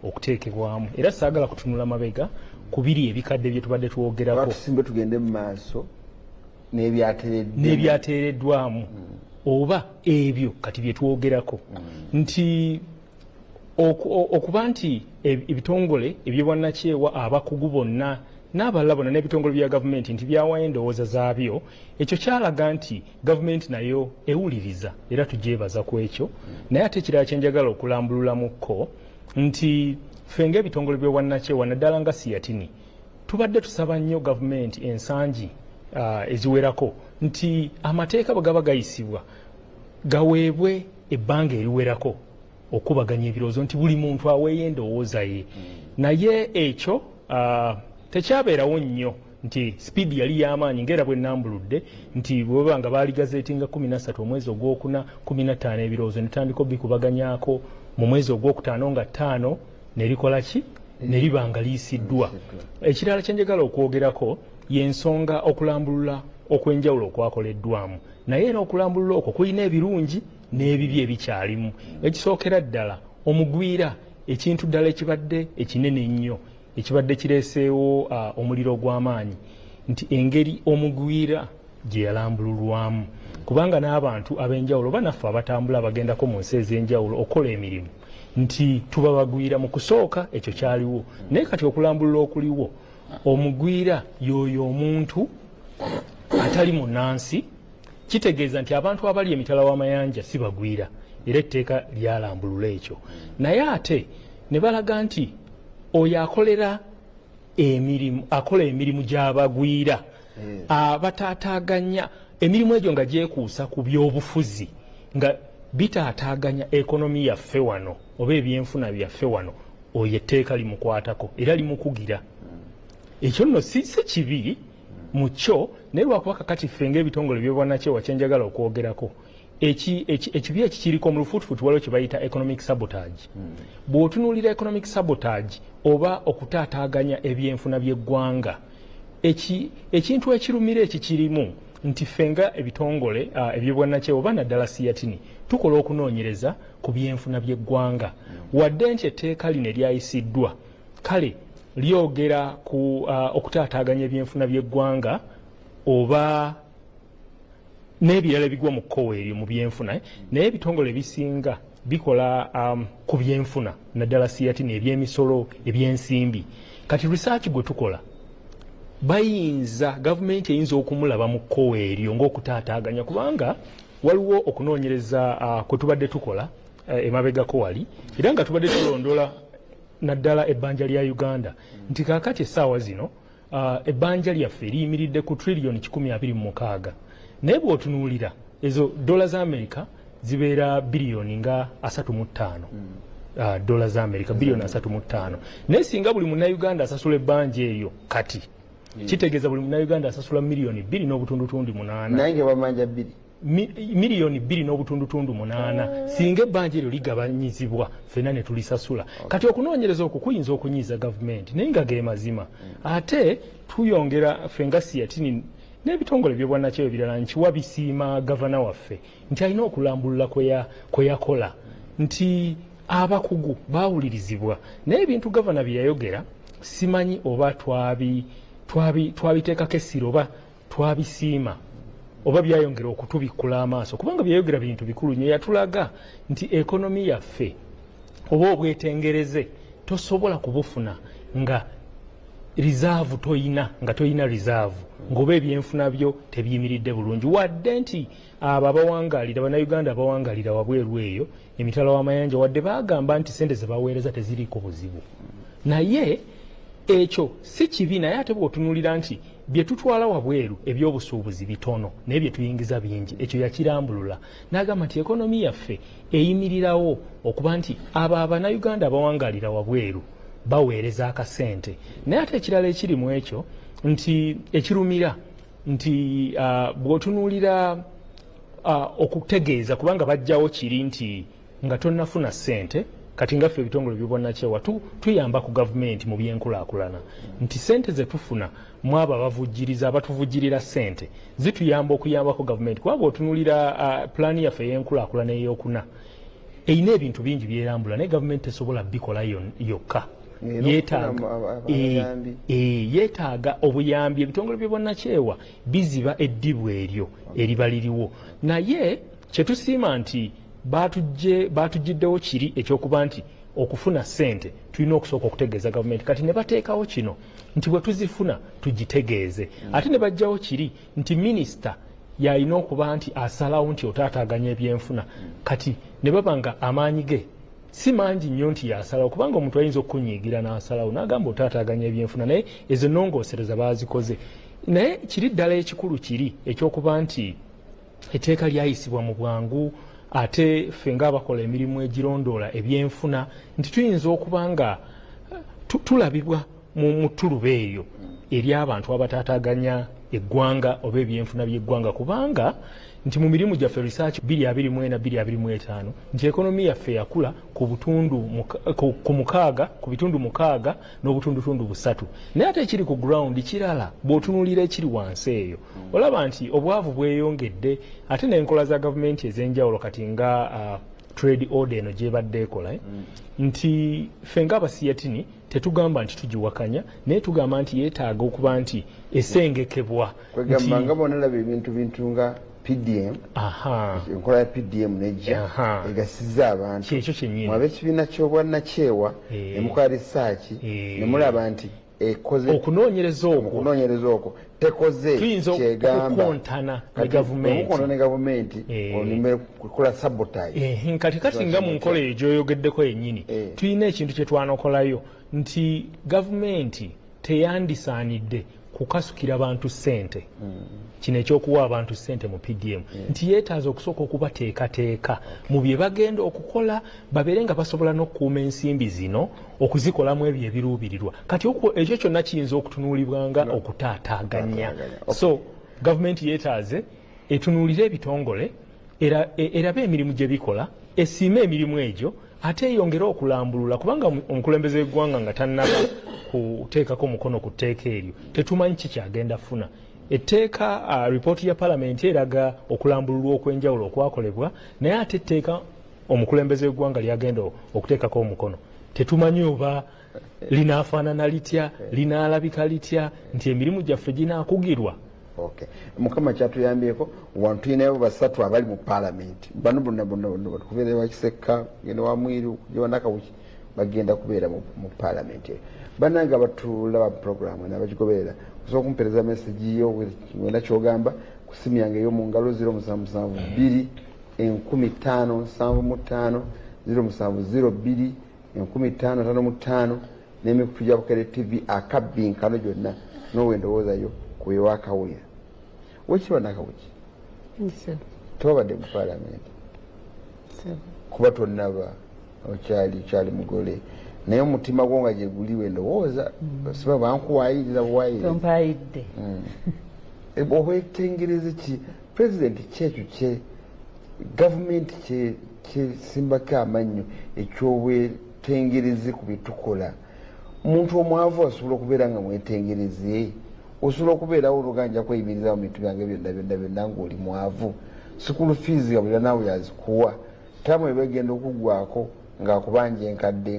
okuteekebwamu era saagala kutunula mabega ku biri ebikadde bye tubadde twogerako tusimbe tugende mu maaso n'ebyateereddwamu oba ebyo kati bye twogerako nti okuba nti ebitongole ebyobwannakyewa abakugu bonna n'abalala bonna n'ebitongole bya gavumenti nti byawayo endowooza zaabyo ekyo kyalaga nti gavumenti nayo ewuliriza era tugyebaza ku ekyo naye ate ekirala kyenjagala okulambululamukko nti ffe ng'ebitongole by'obwannakyewa naddala nga siyatini tubadde tusaba nnyo gavumenti ensangi eziwerako nti amateeka bwe gaba gayisibwa gaweebwe ebbanga eriwerako okubaganya ebirowoozo nti buli muntu aweeyo endowooza ye naye ekyo tekyabeerawo nnyo nti sipiidi yali y'amaanyi ngaera bwe nnambuludde nti bweba nga baali gazeetinga 13 omwezi ogwokuna 15 ebirowoozo netandika obikubaganyaako mu mwezi ogwokutaano nga 5 nerikola ki neriba nga liyisiddwa ekirala kyenjagala okwogerako y'ensonga okulambulula okwenjawulo okwakoleddwamu naye era okulambulula okwo kulina ebirungi n'ebibi ebikyalimu ekisookera ddala omugwira ekintu ddala ekibadde ekinene ennyo ekibadde kireeseewo omuliro gw'amaanyi nti engeri omugwira gye yalambululwamu kubanga n'abantu ab'enjawulo banaffe abatambula abagendako mu nsi ez'enjawulo okukola emirimu nti tuba bagwira mu kusooka ekyo kyaliwo naye kati okulambulula okuliwo omugwira y'oyo omuntu atali munnansi kitegeeza nti abantu abali emitala w'amayanja si bagwira era etteeka lyalambulula ekyo naye ate ne balaga nti oyo akola emirimu gy'abagwira abataataaganya emirimu egyo nga gyekuusa ku by'obufuzi nga bitaataaganya ekonomi yaffe wano oba ebyenfuna byaffe wano oyo etteeka limukwatako era limukugira ekyo nno si kibi mu kyo naye lwakuba kakati ffe ng'ebitongole by'obwannakyewa kyenjagala okwogerako ekibi ekikiriko mu lufuutufuutu waliwo kye bayita economic sabotage bw'otunuulira economic sabotage oba okutaataaganya ebyenfuna by'eggwanga ekintu ekirumira ekikirimu nti ffe nga ebitongole ebyobwannakyewa oba naddala siyatini tukola okunoonyereza ku byenfuna by'eggwanga wadde nti etteeka lino eryayisiddwa kale lyogera ku okutaataaganya ebyenfuna by'eggwanga oba n'ebirala bigwa mu kkowa eryo mu byenfuna naye ebitongole ebisinga bikola ku byenfuna naddala siyatini ebyemisolo ebyensimbi kati research gwe tukola gavumenti eyinza okumulaba mu kkowa eryo ng'okutaataaganya kubanga waliwo okunoonyereza kwe tubadde tukola emabegako wali era nga tubadde tulondola naddala ebbanja lya Uganda nti kaakati essaawa zino ebbanja lyaffe liyimiridde ku trillion 126 naye bw'otunuulira ezo dola za Amerika zibeera biliyoni nga 35 dola za Amerika biliyoni 35 naye singa buli munnauganda asasula ebbanja eryo kati kitegeeza buli munnauganda asasula miliyoni 2.8 naye nga bamanja 2 miliyoni 2.8 singa ebbanja eryo ligabanyizibwa ffenna ne tulisasula kati okunoonyereza okwo kuyinza okunyiiza gavumenti naye nga ge mazima ate tuyongera ffe nga siyatini n'ebitongole by'obwannakyewa ebirala nkiwa bisiima gavana waffe nti alina okulambulula kwe yakola nti abakugu baawulirizibwa naye ebintu gavana bye yayogera simanyi oba twabiteekako essira oba twabisiima oba byayongera okutubikkula amaaso kubanga byayogera bintu bikulu nnyo yatulaga nti ekonomi yaffe oba obwetengereze tosobola kubufuna nga reserve toyina reserve ng'oba ebyenfuna byo tebiyimiridde bulungi wadde nti abo abawangalira bannayuganda abawangalira wabweru eyo emitala w'amayanja wadde bagamba nti sente ze baweereza teziriiko buzibu naye ekyo si kibi naye ate bw'otunuulira nti bye tutwala wabweru ebyobusuubuzi bitono naye bye tuyingiza bingi ekyo yakirambulula n'agamba nti ekonomi yaffe eyimirirawo okuba nti abo abannayuganda abawangalira wabweru baweereza akasente naye ate ekirala ekiri mu ekyo nti ekirumira nti bw'otunuulira okutegeeza kubanga bajjawo kiri nti nga tonnafuna ssente kati ngaffe ebitongole by'obwannakyewa tuyamba ku gavumenti mu byenkulaakulana nti ssente ze tufuna mu abo abavujjiriza abatuvujjirira ssente zituyamba okuyambako gavumenti kuba bw'otunuulira pulaani yaffe ey'enkulaakulana ey'okuna erina ebintu bingi byerambula naye gavumenti tesobola bikola yokka yeetaaga obuyambi ebitongole by'obwannakyewa biziba eddibu eryo eriba liriwo naye kyetusiima nti batugiddewo kiri ekyokuba nti okufuna ssente tulina okusooka okutegeeza gavumenti kati ne bateekawo kino nti bwe tuzifuna tugitegeeze ate ne bajjawo kiri nti minisita yalina okuba nti asalawo nti otaataaganya ebyenfuna kati ne baba nga amaanyi ge si mangi nnyo nti yasalawo kubanga omuntu ayinza okukunyiigira n'asalawo n'agamba otaataaganya ebyenfuna naye ezo ennongoosereza baazikoze naye kiri ddala ekikulu kiri ekyokuba nti etteeka lyayisibwa mu bwangu ate ffe ng'abakola emirimu egirondoola ebyenfuna nti tuyinza okuba nga tulabibwa mu ttuluba eyo eri abantu abataataaganya eggwanga oba ebyenfuna by'eggwanga kubanga nti mu mirimu gyaffe research 2024-2025 nti ekonomi yaffe yakula ku bitundu mukaaga n'obutundutundu 3 naye ate ekiri ku ground kirala bw'otunuulira ekiri wansi eyo olaba nti obwavu bweyongedde ate n'enkola za gavumenti ez'enjawulo kati nga trade order eno gyebadde ekola nti ffe ng'abasiyatini tetugamba nti tugiwakanya naye tugamba nti yeetaaga okuba nti esengekebwa kwegamba nga bonalaba ebintu nga PDM enkola ya PDM nejja egasiza abantu kyekyo kyennyini mwabe ekibiina ky'obwannakyewa ne mukola risaaki ne mulaba nti ekoze okunoonyereza okwo tekoze kyegambaokukontana ne gavumenti olime kukola sabotage kati nga mu nkola eyo gyoyogeddeko yennyini tulina ekintu kye twanokolayo nti gavumenti teyandisaanidde kukasukira abantu ssente kino ekyokuwa abantu ssente mu PDM nti yeetaaza okusooka okubateekateeka mu bye bagenda okukola babeere nga basobola n'okukuuma ensimbi zino okuzikolamu ebyo ebiruubirirwa kati ekyo kyonna kiyinza okutunuulibwa nga okutaataaganya so gavumenti yeetaaze etunuulire ebitongole erabe emirimu gye bikola esiime emirimu egyo ate eyongere okulambulula kubanga omukulembeze w'eggwanga nga tannaba kuteekako mukono ku tteeka eryo tetumanyi kikyagenda funa etteeka ripooti ya palamenti eraga okulambululwa okw'enjawulo okwakolebwa naye ate etteeka omukulembeze w'eggwanga lyagenda okuteekako omukono tetumanyi oba linaafaanana litya linaalabika litya nti emirimu gyaffe ginaakugirwa mukama kyatuyambyeko wantu tulinayo basatu abali mu palamenti bano bonna kubeera wakisekka genda wamwiru kujawanakawuki bagenda kubeera mu palamenti bananga batulaba programu nabagigoberera osobola okumpereza meseji yo wena kyogamba ku simu yange ey'omungalo 0772 1575 0702 1555 n'emikutu gya Bukedde TV akabbinkano gyonna n'owendowoozayo kuwewakawulira wekiba nakawuki tobabadde mu palamenti kuba tonnaba okyali mugole naye omutima gwo nga gyeguliwe ndowooza siba bankuwayirira buwayiritompayidde obwetengereze ki pulezidenti kyekyo kye gavumenti kyesimbako amannyo ekyobwetengereze ku byetukola omuntu omwavu asobola okubeera nga mwetengereze osobola okubeerawo oluganja kweyimiriza mu bintu byange byonna ng'oli mwavu sikulu fees nga buli naawe yazikuwa tamu ebegenda okugwako ng'akubanja enkadde